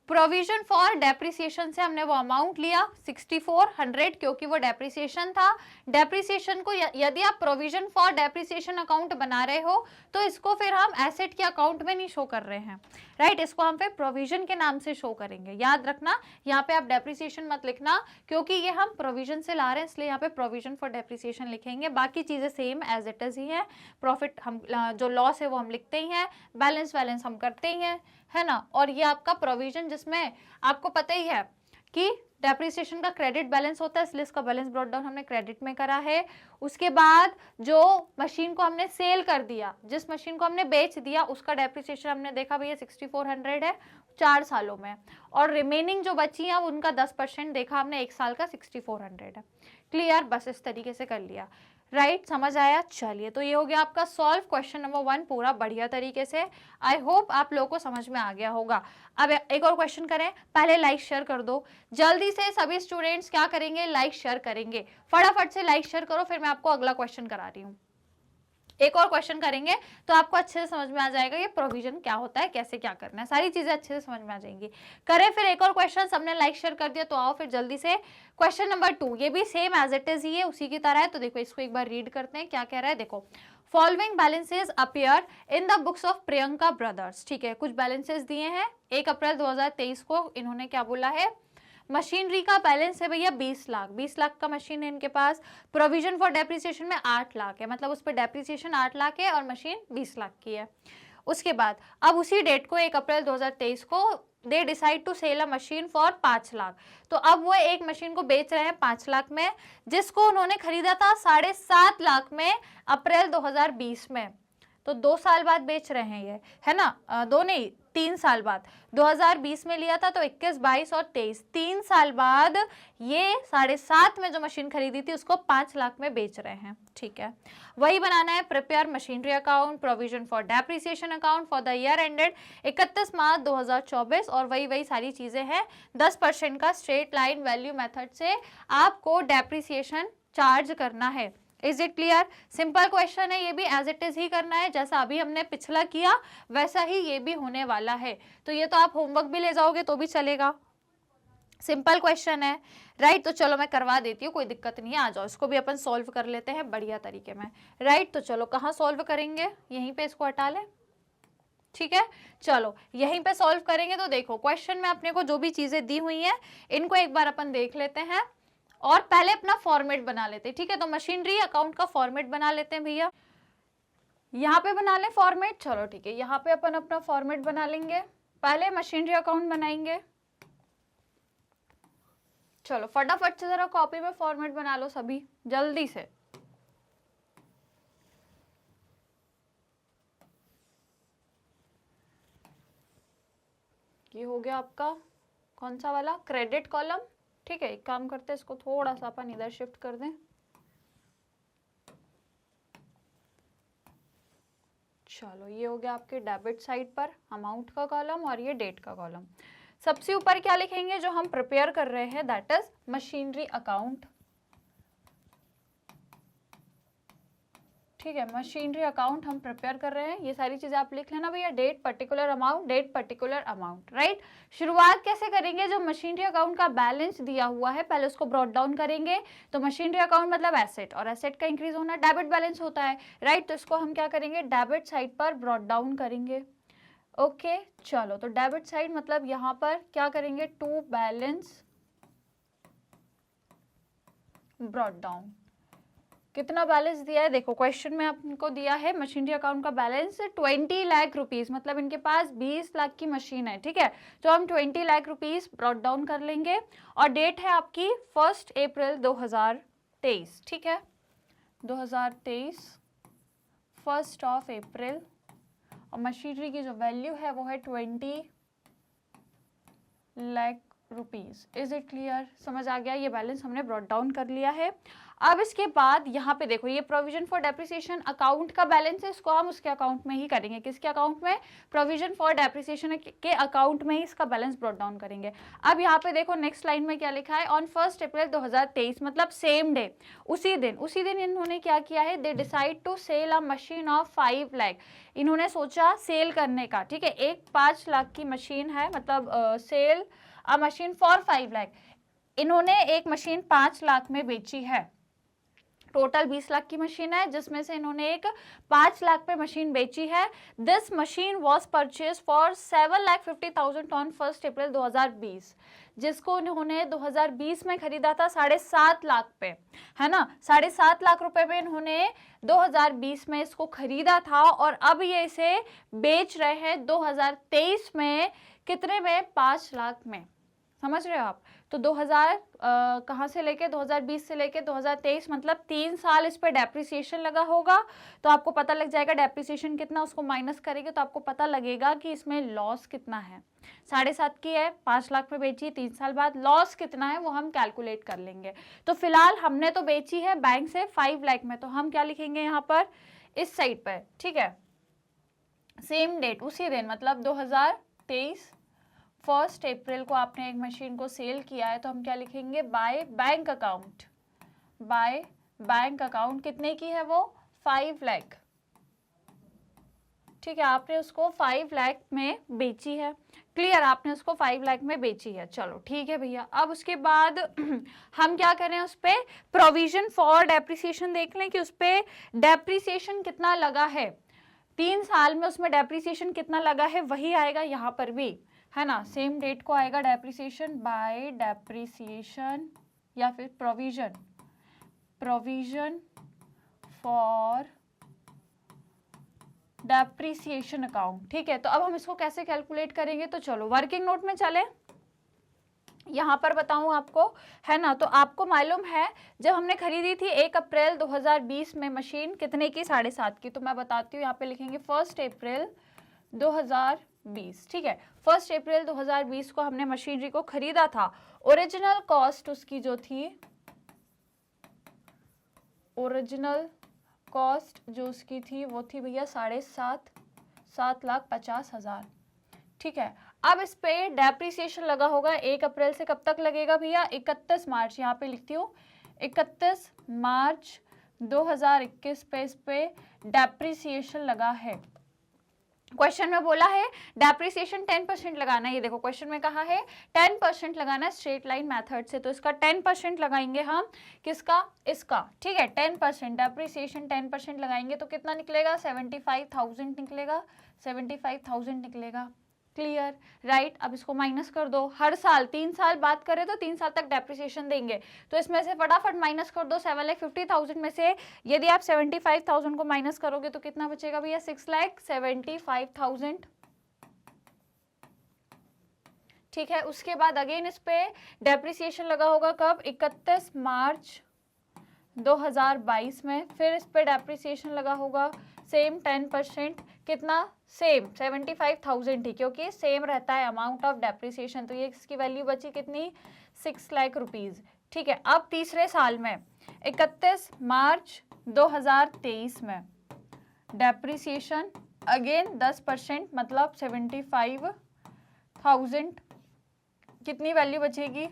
प्रोविजन फॉर डेप्रिसिएशन से हमने वो अमाउंट लिया 6400 क्योंकि वो डेप्रिसिएशन था। डेप्रिसिएशन को यदि आप प्रोविजन फॉर डेप्रिसिएशन अकाउंट बना रहे हो तो इसको फिर हम एसेट के अकाउंट में नहीं शो कर रहे हैं, राइट? इसको हम फिर प्रोविजन के नाम से शो करेंगे। याद रखना यहाँ पे आप डेप्रिसिएशन मत लिखना क्योंकि ये हम प्रोविजन से ला रहे हैं इसलिए यहाँ पे प्रोविजन फॉर डेप्रिसिएशन लिखेंगे, बाकी चीजें सेम एज इट इज ही है। प्रॉफिट हम जो लॉस है वो हम लिखते ही हैं, बैलेंस हम करते ही हैं, है ना? और ये आपका प्रोविजन जिसमें आपको पता ही है कि डेप्रिसिएशन का क्रेडिट बैलेंस होता है, इसलिए इसका बैलेंस ब्रॉट डाउन हमने क्रेडिट में करा है। उसके बाद जो मशीन को हमने सेल कर दिया, जिस मशीन को हमने बेच दिया, उसका डेप्रिसिएशन हमने देखा भैया 6400 है 4 सालों में, और रिमेनिंग जो बची है उनका 10% देखा हमने 1 साल का 6400 है। क्लियर, बस इस तरीके से कर लिया, राइट, समझ आया। चलिए, तो ये हो गया आपका सॉल्व क्वेश्चन नंबर 1 पूरा बढ़िया तरीके से। आई होप आप लोगों को समझ में आ गया होगा। अब एक और क्वेश्चन करें, पहले लाइक शेयर कर दो जल्दी से, सभी स्टूडेंट्स क्या करेंगे, लाइक शेयर करेंगे, फटाफट से लाइक शेयर करो, फिर मैं आपको अगला क्वेश्चन करा रही हूँ। एक और क्वेश्चन करेंगे तो आपको अच्छे से समझ में आ जाएगा ये प्रोविजन क्या होता है, कैसे क्या करना है, सारी चीजें अच्छे से समझ में आ जाएंगी। करें फिर एक और क्वेश्चन, सबने लाइक शेयर कर दिया तो आओ फिर जल्दी से क्वेश्चन नंबर 2, ये भी सेम एज इट इज ही है, उसी की तरह है। तो देखो इसको एक बार रीड करते हैं, क्या कह रहा है, देखो following balances appear in the books of Priyanka brothers. ठीक है, कुछ बैलेंसेज दिए हैं। 1 अप्रैल 2023 को इन्होंने क्या बोला है, मशीनरी का बैलेंस है भैया 20 लाख, 20 लाख का मशीन है इनके पास। प्रोविजन फॉर डेप्रिसिएशन में 8 लाख है, मतलब उस पर डेप्रिसिएशन 8 लाख है और मशीन 20 लाख की है। उसके बाद अब उसी डेट को 1 अप्रैल 2023 को they decide to sell a machine for 5 lakh. तो अब वो एक मशीन को बेच रहे हैं 5 लाख में, जिसको उन्होंने खरीदा था 7.5 लाख में अप्रैल 2020 में। तो 2 साल बाद बेच रहे हैं ये, है ना, 2 नहीं 3 साल बाद, 2020 में लिया था तो 21, 22 और 23, 3 साल बाद ये 7.5 में जो मशीन खरीदी थी उसको 5 लाख में बेच रहे हैं। ठीक है, वही बनाना है, prepare machinery account, provision for depreciation account for the year ended 31 मार्च 2024, और वही सारी चीजें हैं। 10% का स्ट्रेट लाइन वैल्यू मेथड से आपको डेप्रिसिएशन चार्ज करना है। Is it clear? Simple question है, ये भी एज इट इज ही करना है, जैसा अभी हमने पिछला किया वैसा ही ये भी होने वाला है। तो ये तो आप होमवर्क भी ले जाओगे तो भी चलेगा, सिंपल क्वेश्चन है, राइट। तो चलो मैं करवा देती हूँ, कोई दिक्कत नहीं है, आ जाओ, इसको भी अपन सॉल्व कर लेते हैं बढ़िया तरीके में, राइट। तो चलो कहाँ सॉल्व करेंगे, यहीं पे इसको हटा लें, ठीक है। चलो यहीं पे सॉल्व करेंगे। तो देखो क्वेश्चन में अपने को जो भी चीजें दी हुई हैं इनको एक बार अपन देख लेते हैं और पहले अपना फॉर्मेट बना लेते हैं, ठीक है। तो मशीनरी अकाउंट का फॉर्मेट बना लेते हैं भैया, यहाँ पे बना लें फॉर्मेट। चलो ठीक है, यहाँ पे अपन अपना फॉर्मेट बना लेंगे, पहले मशीनरी अकाउंट बनाएंगे। चलो फटाफट से जरा कॉपी में फॉर्मेट बना लो सभी जल्दी से। ये हो गया आपका कौन सा वाला, क्रेडिट कॉलम, ठीक है। एक काम करते हैं, इसको थोड़ा सा अपन इधर शिफ्ट कर दें। चलो ये हो गया आपके डेबिट साइड पर अमाउंट का कॉलम और ये डेट का कॉलम। सबसे ऊपर क्या लिखेंगे, जो हम प्रिपेयर कर रहे हैं, दैट इज मशीनरी अकाउंट, ठीक है। मशीनरी अकाउंट हम प्रिपेयर कर रहे हैं, ये सारी चीजें आप लिख लेना भैया, date particular amount, date particular amount, right. शुरुआत कैसे करेंगे, जो मशीनरी अकाउंट का बैलेंस दिया हुआ है पहले उसको ब्रॉट डाउन करेंगे। तो मशीनरी अकाउंट मतलब एसेट, और एसेट का इंक्रीज होना डेबिट बैलेंस होता है, राइट। तो इसको हम क्या करेंगे, डेबिट साइड पर ब्रॉट डाउन करेंगे, ओके। चलो तो डेबिट साइड मतलब यहाँ पर क्या करेंगे, टू बैलेंस ब्रॉट डाउन। कितना बैलेंस दिया है, देखो क्वेश्चन में आपको दिया है मशीनरी अकाउंट का बैलेंस 20 लाख रुपीस, मतलब इनके पास 20 लाख की मशीन है, ठीक है। तो हम 20 लाख रुपीस ब्रॉट डाउन कर लेंगे, और डेट है आपकी 1 अप्रैल 2023, ठीक है, 2023 1 अप्रैल, और मशीनरी की जो वैल्यू है वो है 20 lakh rupees. Is it clear? समझ आ गया, ये बैलेंस हमने ब्रॉट डाउन कर लिया है। अब इसके बाद यहाँ पे देखो, ये प्रोविजन फॉर डेप्रिसिएशन अकाउंट का बैलेंस है, इसको हम उसके अकाउंट में ही करेंगे। किसके अकाउंट में, प्रोविजन फॉर डेप्रिसिएशन के अकाउंट में ही इसका बैलेंस ब्रॉट डाउन करेंगे। अब यहाँ पे देखो नेक्स्ट लाइन में क्या लिखा है, ऑन 1 अप्रैल 2023, मतलब सेम डे, उसी दिन इन्होंने क्या किया है, they decide to sell a machine of 5 lakh. इन्होंने सोचा सेल करने का, ठीक है। एक 5 लाख की मशीन है, मतलब sell a machine for 5 lakh. इन्होंने एक मशीन 5 लाख में बेची है, टोटल 20 लाख की मशीन है, जिसमें से इन्होंने एक 5 लाख पे मशीन बेची है। This machine was purchase for 7,50,000 on 1 अप्रैल 2020, जिसको उन्होंने 2020 में खरीदा था 7.5 लाख पे, है ना। 7.5 लाख रुपए में इन्होंने 2020 में इसको खरीदा था, और अब ये इसे बेच रहे हैं 2023 में, कितने में, 5 लाख में, समझ रहे हो आप। तो 2000 कहाँ से लेके 2020 से लेके 2023 मतलब 3 साल इस पे डेप्रिसिएशन लगा होगा। तो आपको पता लग जाएगा डेप्रिसिएशन कितना, उसको माइनस करेंगे तो आपको पता लगेगा कि इसमें लॉस कितना है। 7.5 की है, 5 लाख में बेची, 3 साल बाद लॉस कितना है वो हम कैलकुलेट कर लेंगे। तो फिलहाल हमने तो बेची है बैंक से 5 लाख में, तो हम क्या लिखेंगे यहाँ पर इस साइड पर, ठीक है, सेम डेट उसी दिन मतलब 2023 1 अप्रैल को आपने एक मशीन को सेल किया है, तो हम क्या लिखेंगे by bank account. By bank account कितने की है वो 5 लाख, ठीक है, आपने उसको 5 लाख में बेची है। क्लियर, आपने उसको 5 लाख में बेची है। चलो ठीक है भैया। अब उसके बाद हम क्या करें, उस पे प्रोविजन फॉर डेप्रिसिएशन देख लें कि उस पे डेप्रिसिएशन कितना लगा है, 3 साल में उसमें डेप्रिसिएशन कितना लगा है वही आएगा यहाँ पर भी, है ना, सेम डेट को आएगा डेप्रिसिएशन बाय डेप्रिसिएशन या फिर provision, provision for depreciation account, ठीक है। तो अब हम इसको कैसे कैलकुलेट करेंगे, तो चलो वर्किंग नोट में चले, यहाँ पर बताऊं आपको, है ना, तो आपको मालूम है जब हमने खरीदी थी 1 अप्रैल 2020 में मशीन कितने की 7.5 की, तो मैं बताती हूँ, यहाँ पे लिखेंगे 1 अप्रैल 2020, ठीक है, 1 अप्रैल 2020 को हमने मशीनरी को खरीदा था। ओरिजिनल कॉस्ट उसकी जो थी, ओरिजिनल कॉस्ट जो उसकी थी वो थी भैया 7,50,000, ठीक है। अब इस पे डेप्रिसिएशन लगा होगा 1 अप्रैल से कब तक लगेगा भैया 31 मार्च, यहाँ पे लिखती हूँ 31 मार्च 2021 पे इस पे डेप्रिसिएशन लगा है। क्वेश्चन में बोला है डेप्रिसिएशन 10% लगाना है, ये देखो क्वेश्चन में कहा है 10% लगाना है स्ट्रेट लाइन मेथड से, तो इसका 10% लगाएंगे हम, किसका, इसका, ठीक है, 10% डेप्रिसिएशन 10% लगाएंगे तो कितना निकलेगा 75,000 निकलेगा, 75,000 निकलेगा। Clear, right. अब इसको माइनस कर दो, हर साल 3 साल बात करें तो 3 साल तक डेप्रिसिएशन देंगे, तो इसमें से फटाफट माइनस कर दो। 7,50,000 में से यदि आप 75,000 को माइनस करोगे तो कितना बचेगा भैया 6,75,000, ठीक है। उसके बाद अगेन इस पे डेप्रिसिएशन लगा होगा कब 31 मार्च 2022 में, फिर इस पे डेप्रिसिएशन लगा होगा सेम 10%, कितना सेम 75,000 ही, क्योंकि सेम रहता है अमाउंट ऑफ डेप्रिसिएशन, तो ये इसकी वैल्यू बची कितनी 6 लाख रुपीज, ठीक है। अब तीसरे साल में 31 मार्च 2023 में डेप्रिसिएशन अगेन 10% मतलब 75,000, कितनी वैल्यू बचेगी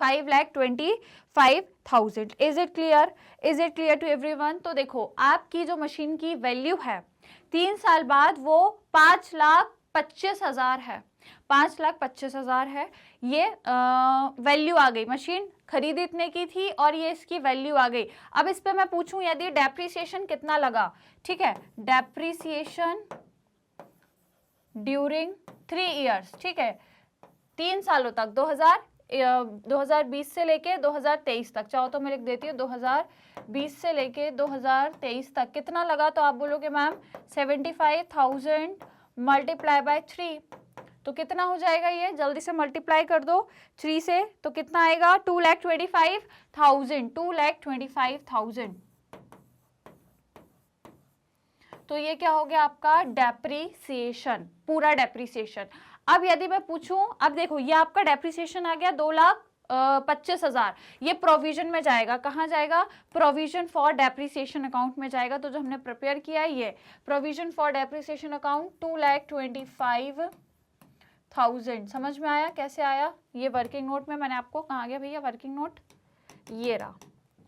5,25,000। Is it clear, is it clear to everyone. तो देखो आपकी जो मशीन की वैल्यू है 3 साल बाद वो 5,25,000 है, 5,25,000 है, ये वैल्यू आ गई, मशीन खरीदी इतने की थी और ये इसकी वैल्यू आ गई। अब इस पे मैं पूछूं यदि डेप्रिसिएशन कितना लगा, ठीक है, डेप्रिसिएशन ड्यूरिंग 3 इयर्स, ठीक है, 3 सालों तक 2020 से लेके 2023 तक, चाहो तो मैं लिख देती हूँ 2020 से लेके 2023 तक कितना लगा, तो आप बोलोगे मैम 75,000 मल्टीप्लाई बाय 3, तो कितना हो जाएगा, ये जल्दी से मल्टीप्लाई कर दो 3 से, तो कितना आएगा 2,25,000, 2,25,000। तो ये क्या हो गया आपका डेप्रिसिएशन, पूरा डेप्रिसिएशन। अब यदि मैं पूछूं, अब देखो ये आपका डेप्रिसिएशन आ गया 2,25,000, ये प्रोविजन में जाएगा, कहाँ जाएगा, प्रोविजन फॉर डेप्रिसिएशन अकाउंट में जाएगा। तो जो हमने प्रिपेयर किया है ये प्रोविजन फॉर डेप्रिसिएशन अकाउंट 2,25,000, समझ में आया कैसे आया, ये वर्किंग नोट में मैंने आपको, कहाँ गया भैया वर्किंग नोट, ये रहा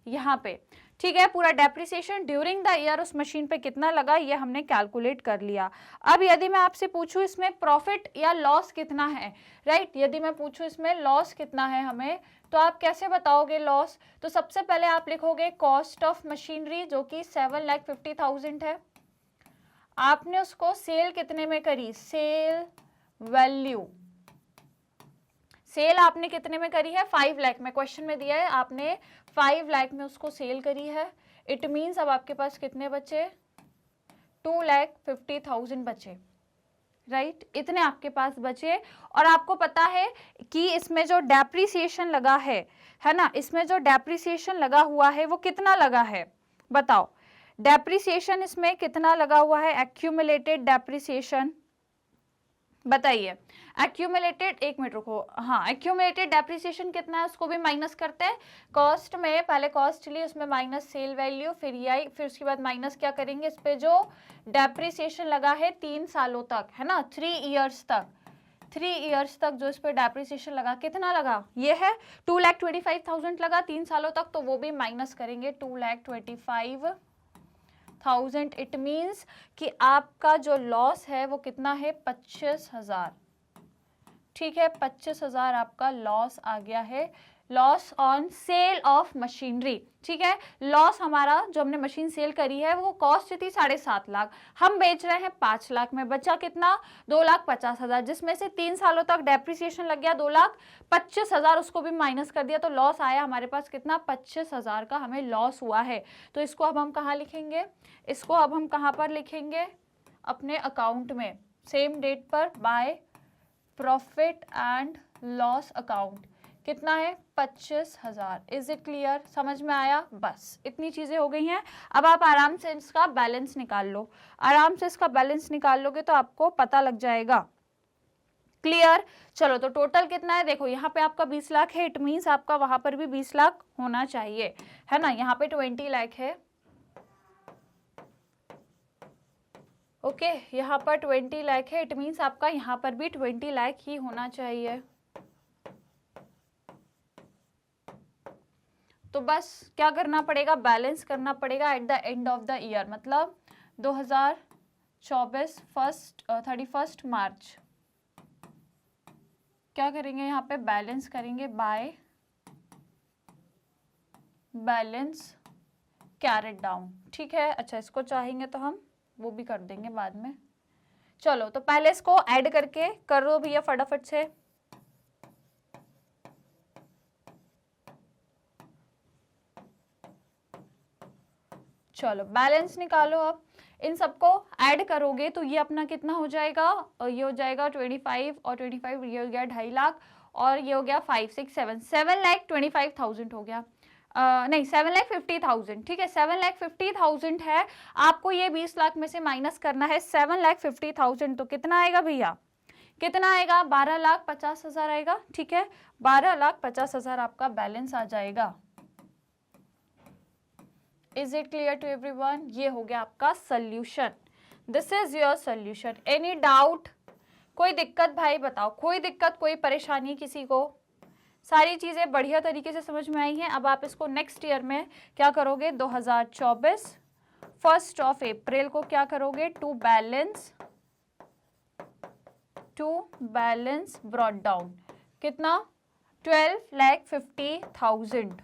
यहाँ पे, ठीक है। पूरा डेप्रिसिएशन ड्यूरिंग द ईयर उस मशीन पे कितना लगा ये हमने कैलकुलेट कर लिया। अब यदि मैं आपसे पूछूं इसमें प्रॉफिट या लॉस कितना है, राइट, यदि मैं पूछूं इसमें लॉस कितना है हमें, तो आप कैसे बताओगे लॉस, तो सबसे पहले आप लिखोगे कॉस्ट ऑफ मशीनरी जो कि 7,50,000 है, आपने उसको सेल कितने में करी, सेल वैल्यू, सेल आपने कितने में करी है 5 लाख में, क्वेश्चन में दिया है आपने 5 लाख में उसको सेल करी है, इट मीन्स अब आपके पास कितने बचे 2,50,000 बचे, राइट, इतने आपके पास बचे। और आपको पता है कि इसमें जो डेप्रिसिएशन लगा है ना, इसमें जो डेप्रिसिएशन लगा हुआ है वो कितना लगा है बताओ, डेप्रिसिएशन इसमें कितना लगा हुआ है, एक्यूमुलेटेड डेप्रिसिएशन बताइए। एक्यूमुलेटेड, एक मिनट रुको, हाँ एक्यूमुलेटेड डेप्रिसिएशन कितना है उसको भी माइनस करते हैं। कॉस्ट में पहले कॉस्ट ली, उसमें माइनस सेल वैल्यू, फिर EI, फिर उसके बाद माइनस क्या करेंगे, इस पे जो डेप्रिसिएशन लगा है 3 सालों तक, है ना, 3 इयर्स तक, 3 इयर्स तक जो इस पे डेप्रिसिएशन लगा, कितना लगा, ये है 2,25,000 लगा 3 सालों तक, तो वो भी माइनस करेंगे 2,25,000। इट मीन्स कि आपका जो लॉस है वो कितना है, 25,000। ठीक है, 25,000 आपका लॉस आ गया है, loss on sale of machinery. ठीक है, लॉस हमारा जो हमने मशीन सेल करी है वो कॉस्ट थी 7.5 लाख, हम बेच रहे हैं 5 लाख में, बचा कितना, 2,50,000, जिसमें से 3 सालों तक डेप्रिसिएशन लग गया 2,25,000, उसको भी माइनस कर दिया तो लॉस आया हमारे पास कितना, 25,000 का हमें लॉस हुआ है। तो इसको अब हम कहाँ लिखेंगे, इसको अब हम कहाँ पर लिखेंगे, अपने अकाउंट में, सेम डेट पर by profit and loss account, कितना है, 25,000। इज इट क्लियर, समझ में आया, बस इतनी चीजें हो गई हैं। अब आप आराम से इसका बैलेंस निकाल लो, आराम से इसका बैलेंस निकाल लोगे तो आपको पता लग जाएगा। क्लियर, चलो तो टोटल कितना है, देखो यहाँ पे आपका 20 लाख है, इट मीन्स आपका वहां पर भी 20 लाख होना चाहिए, है ना, यहाँ पे 20 लाख है, ओके यहाँ पर 20 लाख है, इट मीन्स आपका यहाँ पर भी 20 लाख ही होना चाहिए। तो बस क्या करना पड़ेगा, बैलेंस करना पड़ेगा eight the end of the year, मतलब 2024 31 मार्च, क्या करेंगे यहाँ पे, बैलेंस करेंगे बाय बैलेंस कैरेट डाउन। ठीक है, अच्छा इसको चाहेंगे तो हम वो भी कर देंगे बाद में। चलो तो पहले इसको ऐड करके कर दो भैया फटाफट से, चलो बैलेंस निकालो। अब इन सबको ऐड करोगे तो ये अपना कितना हो जाएगा, ये हो जाएगा 25 और 25, ये हो गया 2.5 लाख, और ये हो गया 5 6 7 7,25,000 हो गया, नहीं 7,50,000। ठीक है, 7,50,000 है, आपको ये 20 लाख में से माइनस करना है 7,50,000, तो कितना आएगा भैया, कितना आएगा, 12,50,000 आएगा। ठीक है, 12,50,000 आपका बैलेंस आ जाएगा। Is it clear to everyone, ये हो गया आपका solution, this is your solution. Any doubt, कोई दिक्कत भाई बताओ, कोई दिक्कत, कोई परेशानी किसी को, सारी चीजें बढ़िया तरीके से समझ में आई हैं। अब आप इसको नेक्स्ट ईयर में क्या करोगे, 2024 1 अप्रैल को क्या करोगे, टू बैलेंस ब्रॉट डाउन, कितना, 12,50,000।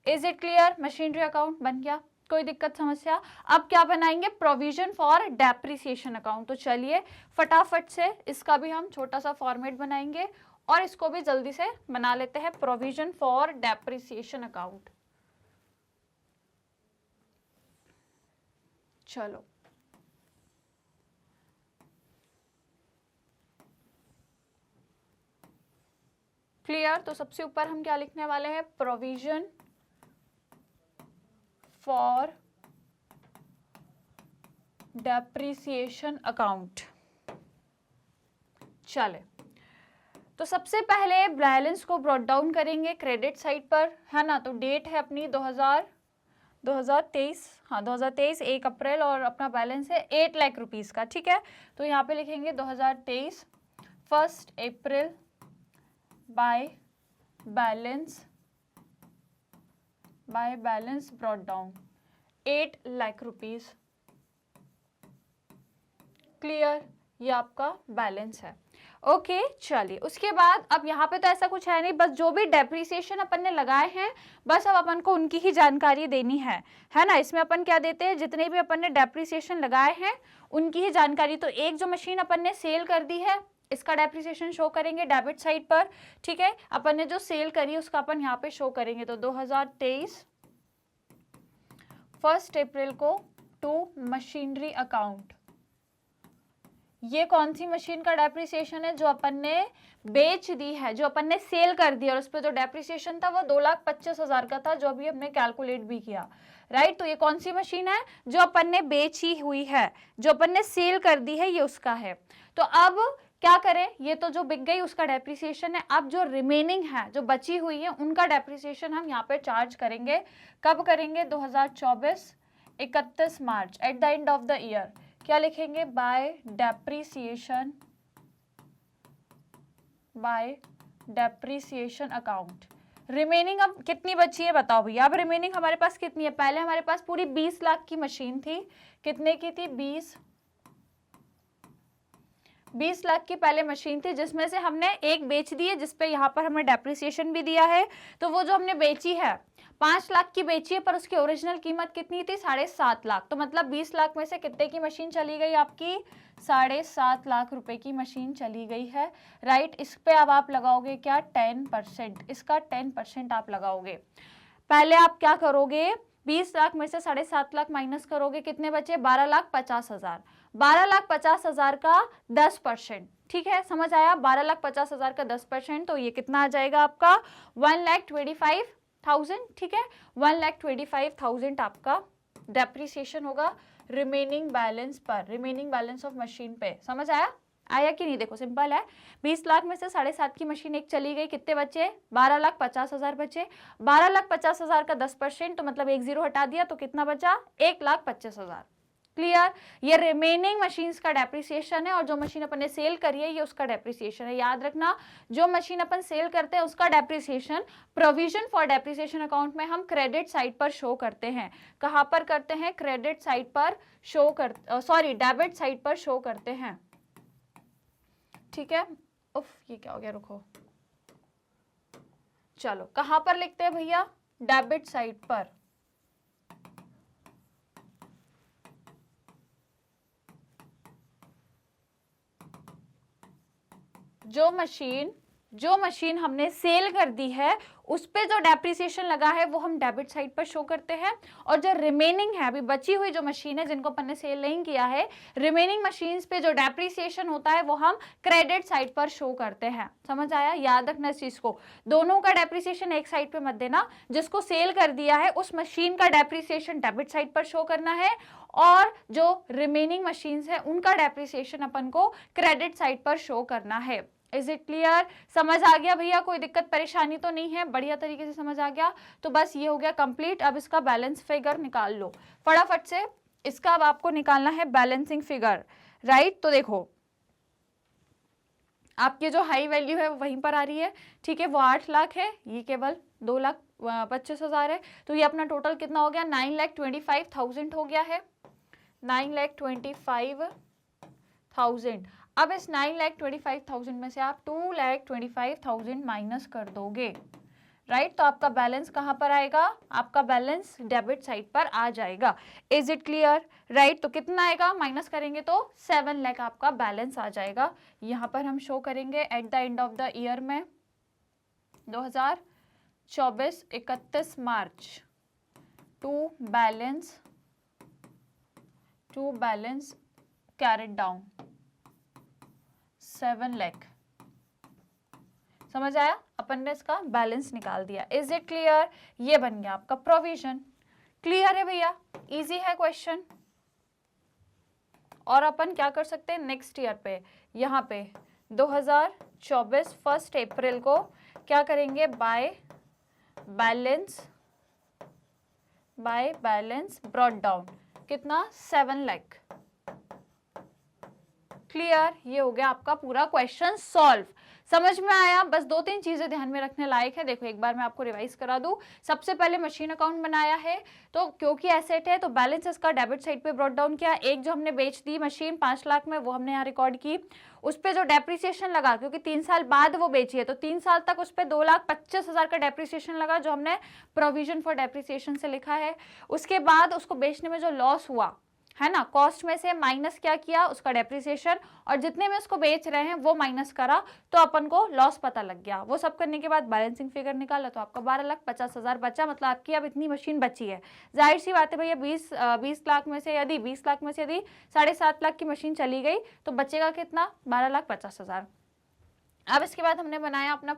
Is it clear, machinery account बन गया, कोई दिक्कत समस्या। अब क्या बनाएंगे, प्रोविजन फॉर डेप्रिसिएशन अकाउंट। तो चलिए फटाफट से इसका भी हम छोटा सा फॉर्मेट बनाएंगे और इसको भी जल्दी से बना लेते हैं, प्रोविजन फॉर डेप्रिसिएशन अकाउंट। चलो क्लियर, तो सबसे ऊपर हम क्या लिखने वाले हैं, प्रोविजन फॉर डेप्रिसिएशन अकाउंट। चले तो सबसे पहले बैलेंस को ब्रॉट डाउन करेंगे क्रेडिट साइड पर, है ना, तो डेट है अपनी 2023, हाँ 2023 1 अप्रैल, और अपना बैलेंस है 8 लाख रुपीस का। ठीक है, तो यहाँ पे लिखेंगे 2023 1 April by balance brought down 8 lakh rupees. Clear, ये आपका बैलेंस है। ओके चलिए, उसके बाद अब यहाँ पे तो ऐसा कुछ है नहीं, बस जो भी डेप्रिसिएशन अपन ने लगाए हैं बस अब अपन को उनकी ही जानकारी देनी है ना। इसमें अपन क्या देते हैं, जितने भी अपन ने डेप्रिसिएशन लगाए हैं उनकी ही जानकारी। तो एक जो मशीन अपन ने सेल कर दी है इसका डेप्रिसिएशन शो करेंगे डेबिट साइड पर। ठीक है, अपन ने जो सेल करी उसका अपन यहाँ पे शो करेंगे। तो 2023 1 अप्रैल को टू मशीनरी अकाउंट ये कौन सी मशीन का डेप्रिसिएशन है? जो अपन ने बेच दी है, जो अपन ने सेल कर दी और उस पर जो डेप्रिसिएशन था वो 2,25,000 का था, जो अभी हमने कैलकुलेट भी किया, राइट। तो ये कौन सी मशीन है? जो अपन ने बेची हुई है, जो अपन ने सेल कर दी है, ये उसका है। तो अब क्या करें, ये तो जो बिक गई उसका डेप्रिसिएशन है। अब जो रिमेनिंग है, जो बची हुई है, उनका डेप्रिसिएशन हम यहाँ पे चार्ज करेंगे। कब करेंगे? 2024 31 March, at the end of the year. क्या लिखेंगे? Bye depreciation account. रिमेनिंग अब कितनी बची है बताओ भैया। अब रिमेनिंग हमारे पास कितनी है? पहले हमारे पास पूरी 20 लाख की मशीन थी। कितने की थी? 20 लाख की पहले मशीन थी, जिसमें से हमने एक बेच दी है, जिसपे यहाँ पर हमने डेप्रिसिएशन भी दिया है। तो वो जो हमने बेची है 5 लाख की बेची है, पर उसकी ओरिजिनल कीमत कितनी थी? 7.5 लाख। तो मतलब 20 लाख में से कितने की मशीन चली गई आपकी? 7.5 लाख रुपए की मशीन चली गई है, राइट। इस पे अब आप लगाओगे क्या? 10%। इसका 10% आप लगाओगे। पहले आप क्या करोगे? 20 लाख में से 7.5 लाख माइनस करोगे, कितने बचे? 12,50,000। 12,50,000 का 10%, ठीक है, समझ आया? 12,50,000 का 10%, तो ये कितना आ जाएगा आपका? 1,25,000, ठीक है। 1,25,000 आपका डेप्रिसिएशन होगा रिमेनिंग बैलेंस पर, रिमेनिंग बैलेंस ऑफ मशीन पे। समझ आया? आया कि नहीं? देखो सिंपल है। 20 लाख में से 7.5 की मशीन एक चली गई, कितने बचे? 12,50,000 बचे। 12,50,000 का 10%, तो मतलब 1 0 हटा दिया, तो कितना बचा? 1,25,000। क्लियर? ये रिमेनिंग मशीन्स का डेप्रिसिएशन है, और जो मशीन अपन ने सेल करी है ये उसका डेप्रिसिएशन है। याद रखना, जो मशीन अपन सेल करते हैं उसका depreciation provision for depreciation account में हम क्रेडिट साइड पर शो करते हैं। कहां पर करते हैं? क्रेडिट साइड पर शो कर डेबिट साइड पर शो करते हैं, ठीक है। उफ, ये क्या हो गया? रुको, चलो कहां पर लिखते हैं भैया? डेबिट साइड पर। जो मशीन हमने सेल कर दी है उस पे जो डेप्रिसिएशन लगा है वो हम डेबिट साइड पर शो करते हैं, और जो रिमेनिंग है, अभी बची हुई जो मशीन है जिनको अपन ने सेल नहीं किया है, रिमेनिंग मशीन्स पे जो डेप्रिसिएशन होता है वो हम क्रेडिट साइड पर शो करते हैं। समझ आया? याद रखना इस चीज को। दोनों का डेप्रिसिएशन एक साइड पे मत देना। जिसको सेल कर दिया है उस मशीन का डेप्रिसिएशन डेबिट साइड पर शो करना है, और जो रिमेनिंग मशीन्स है उनका डेप्रिसिएशन अपन को क्रेडिट साइड पर शो करना है। Is it clear? समझ आ गया भैया? कोई दिक्कत परेशानी तो नहीं है? बढ़िया तरीके से समझ आ गया। तो बस ये हो गया कंप्लीट। अब इसका बैलेंस फिगर निकाल लो फटाफट से। इसका अब आपको निकालना है बैलेंसिंग फिगर, राइट। तो देखो, आपकी जो हाई वैल्यू है वो वहीं पर आ रही है, ठीक है। वो 8 लाख है, ये केवल 2,25,000 है। तो ये अपना टोटल कितना हो गया? 9,25,000 हो गया है। 9,25,000। अब इस 9,25,000 में से आप 2,25,000 माइनस कर दोगे, राइट। तो आपका बैलेंस कहां पर आएगा? आपका बैलेंस डेबिट साइड पर आ जाएगा। Is it clear? राइट। तो कितना आएगा? माइनस करेंगे तो 7 लाख आपका बैलेंस आ जाएगा। यहां पर हम शो करेंगे eight the end of the year में 2024 31 March two balance carried down 7 lakh. समझ आया? अपन ने इसका बैलेंस निकाल दिया। Is it clear? ये बन गया आपका प्रोविजन। क्लियर है भैया? इजी है क्वेश्चन। और अपन क्या कर सकते हैं नेक्स्ट ईयर पे, यहाँ पे 2024 1 अप्रैल को क्या करेंगे? बाय बैलेंस ब्रॉट डाउन कितना? 7 लाख। क्लियर? ये हो गया आपका पूरा क्वेश्चन सॉल्व। समझ में आया? बस 2-3 चीजें ध्यान में रखने लायक है। देखो एक बार मैं आपको रिवाइज करा दूं। सबसे पहले मशीन अकाउंट बनाया है, तो क्योंकि एसेट है तो बैलेंस इसका डेबिट साइड पे ब्रॉट डाउन किया। एक जो हमने बेच दी मशीन 5 लाख में, वो हमने यहाँ रिकॉर्ड की। उस पर जो डेप्रिसिएशन लगा, क्योंकि 3 साल बाद वो बेची है, तो 3 साल तक उस पर 2,25,000 का डेप्रिसिएशन लगा, जो हमने प्रोविजन फॉर डेप्रिसिएशन से लिखा है। उसके बाद उसको बेचने में जो लॉस हुआ है ना, कॉस्ट में से माइनस क्या किया, उसका डेप्रिसिएशन, और जितने में उसको बेच रहे हैं वो माइनस करा, तो अपन को लॉस पता लग गया। वो सब करने के बाद बैलेंसिंग फिगर निकाला तो आपका 12,50,000 बचा, मतलब आपकी अब इतनी मशीन बची है। जाहिर सी बात है भैया, 20 लाख में से यदि 7.5 लाख की मशीन चली गई तो बचेगा कितना, 12,50,000। अब इसके बाद हमने बनाया अपना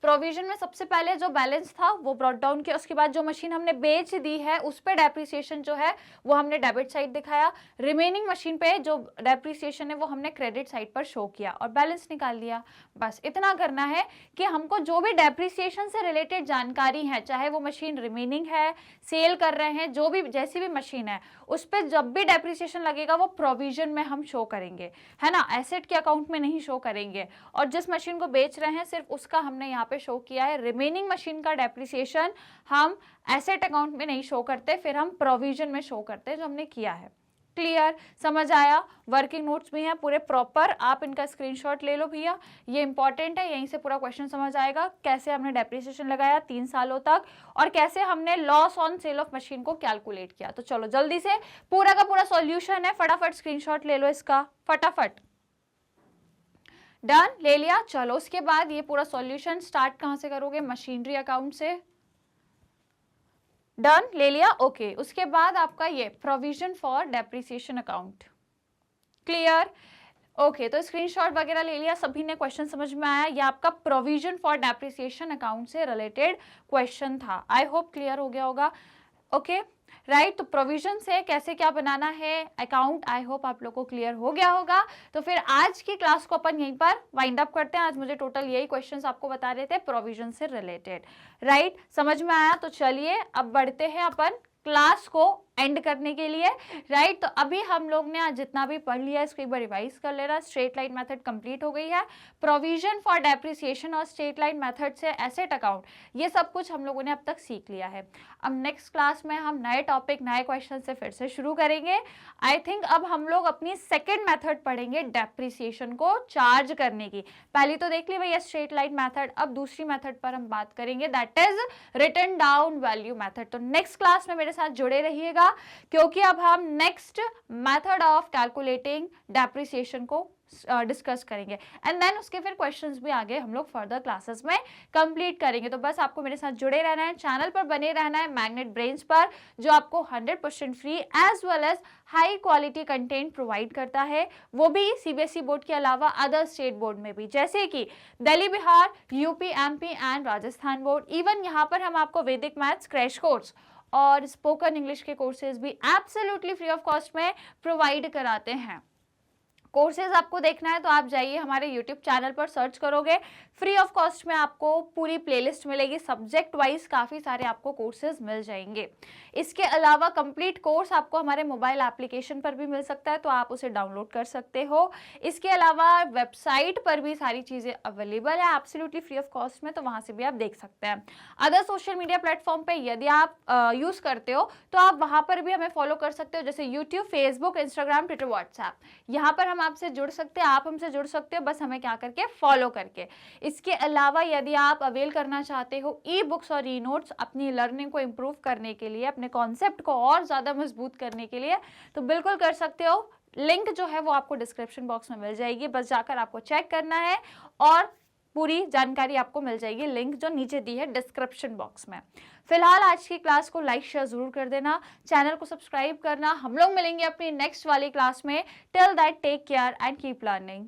प्रोविजन में सबसे पहले जो बैलेंस था वो ब्रॉट डाउन किया, उसके बाद जो मशीन हमने बेच दी है उस पे डेप्रिसिएशन जो है वो हमने डेबिट साइड दिखाया, रिमेनिंग मशीन पे जो डेप्रिसिएशन है वो हमने क्रेडिट साइड पर शो किया और बैलेंस निकाल लिया। बस इतना करना है कि हमको जो भी डेप्रिसिएशन से रिलेटेड जानकारी है, चाहे वो मशीन रिमेनिंग है, सेल कर रहे हैं, जो भी जैसी भी मशीन है, उस पर जब भी डेप्रिसिएशन लगेगा वो प्रोविजन में हम शो करेंगे, है ना, एसेट के अकाउंट में नहीं शो करेंगे। और जिस मशीन को बेच रहे हैं सिर्फ उसका हमने यहाँ पे शो किया है, रिमेनिंग मशीन का डेप्रिसिएशन हम एसेट अकाउंट में नहीं शो करते, फिर हम प्रोविजन में शो करते हैं, जो हमने किया है। क्लियर, समझ आया? वर्किंग नोट्स भी हैं पूरे प्रॉपर, आप इनका स्क्रीनशॉट ले लो भैया, ये इंपॉर्टेंट है, यहीं से पूरा क्वेश्चन समझ आएगा, कैसे हमने डेप्रिसिएशन लगाया 3 सालों तक और कैसे हमने loss on sale of machine को कैलकुलेट किया। तो चलो जल्दी से पूरा का पूरा सॉल्यूशन है, फटाफट स्क्रीनशॉट ले लो इसका, फटाफट। डन, ले लिया? चलो उसके बाद ये पूरा सॉल्यूशन स्टार्ट कहां से करोगे, मशीनरी अकाउंट से। डन, ले लिया? ओके, उसके बाद आपका ये provision for depreciation account. Clear? Okay, तो स्क्रीनशॉट वगैरह ले लिया, सभी ने क्वेश्चन समझ में आया? ये आपका प्रोविजन फॉर डेप्रिसिएशन अकाउंट से रिलेटेड क्वेश्चन था, आई होप क्लियर हो गया होगा। ओके राइट, तो प्रोविजन से कैसे क्या बनाना है अकाउंट, आई होप आप लोग को क्लियर हो गया होगा। तो फिर आज की क्लास को अपन यहीं पर वाइंड अप करते हैं। आज मुझे टोटल यही क्वेश्चंस आपको बता रहे थे प्रोविजन से रिलेटेड, राइट, समझ में आया? तो चलिए अब बढ़ते हैं अपन क्लास को एंड करने के लिए, राइट। तो अभी हम लोग ने आज जितना भी पढ़ लिया इसको एक बार रिवाइज कर लेना। स्ट्रेट लाइन मेथड कंप्लीट हो गई है, प्रोविजन फॉर डेप्रिसिएशन और स्ट्रेट लाइन मेथड से एसेट अकाउंट, ये सब कुछ हम लोगों ने अब तक सीख लिया है। अब नेक्स्ट क्लास में हम नए टॉपिक नए क्वेश्चन से फिर से शुरू करेंगे। आई थिंक अब हम लोग अपनी सेकेंड मेथड पढ़ेंगे डेप्रिसिएशन को चार्ज करने की। पहली तो देख ली भैया स्ट्रेट लाइन मेथड, अब दूसरी मेथड पर हम बात करेंगे, that is written down value method. तो नेक्स्ट क्लास में मेरे साथ जुड़े रहिएगा, क्योंकि अब हम next method of calculating depreciation को डिस्कस करेंगे एंड देन उसके फिर क्वेश्चंस भी आगे हम लोग फर्दर क्लासेस में कंप्लीट करेंगे। तो बस आपको मेरे साथ जुड़े रहना है, चैनल पर बने रहना है मैग्नेट ब्रेन्स पर, जो आपको 100% free as well as high quality content provide करता है, वो भी सीबीएसई बोर्ड के अलावा अदर स्टेट बोर्ड में भी, जैसे कि Delhi, Bihar, UP, MP and Rajasthan board. Even यहाँ पर हम आपको वैदिक मैथ्स क्रैश कोर्स और स्पोकन इंग्लिश के कोर्सेज भी एब्सोल्युटली फ्री ऑफ कॉस्ट में प्रोवाइड कराते हैं। कोर्सेज आपको देखना है तो आप जाइए हमारे यूट्यूब चैनल पर, सर्च करोगे, फ्री ऑफ कॉस्ट में आपको पूरी प्लेलिस्ट मिलेगी, सब्जेक्ट वाइज काफ़ी सारे आपको कोर्सेज मिल जाएंगे। इसके अलावा कंप्लीट कोर्स आपको हमारे मोबाइल एप्लीकेशन पर भी मिल सकता है, तो आप उसे डाउनलोड कर सकते हो। इसके अलावा वेबसाइट पर भी सारी चीज़ें अवेलेबल है एब्सोल्युटली फ्री ऑफ कॉस्ट में, तो वहाँ से भी आप देख सकते हैं। अदर सोशल मीडिया प्लेटफॉर्म पर यदि आप यूज़ करते हो तो आप वहाँ पर भी हमें फॉलो कर सकते हो, जैसे YouTube, Facebook, Instagram, Twitter, WhatsApp. यहाँ पर हम आपसे जुड़ सकते हैं, आप हमसे जुड़ सकते हो, बस हमें क्या करके फॉलो करके। इसके अलावा यदि आप अवेल करना चाहते हो ई बुक्स और ई नोट्स अपनी लर्निंग को इम्प्रूव करने के लिए, अपने कॉन्सेप्ट को और ज़्यादा मजबूत करने के लिए, तो बिल्कुल कर सकते हो। लिंक जो है वो आपको डिस्क्रिप्शन बॉक्स में मिल जाएगी, बस जाकर आपको चेक करना है और पूरी जानकारी आपको मिल जाएगी, लिंक जो नीचे दी है डिस्क्रिप्शन बॉक्स में। फिलहाल आज की क्लास को लाइक शेयर जरूर कर देना, चैनल को सब्सक्राइब करना। हम लोग मिलेंगे अपनी नेक्स्ट वाली क्लास में। Till that take care and keep learning.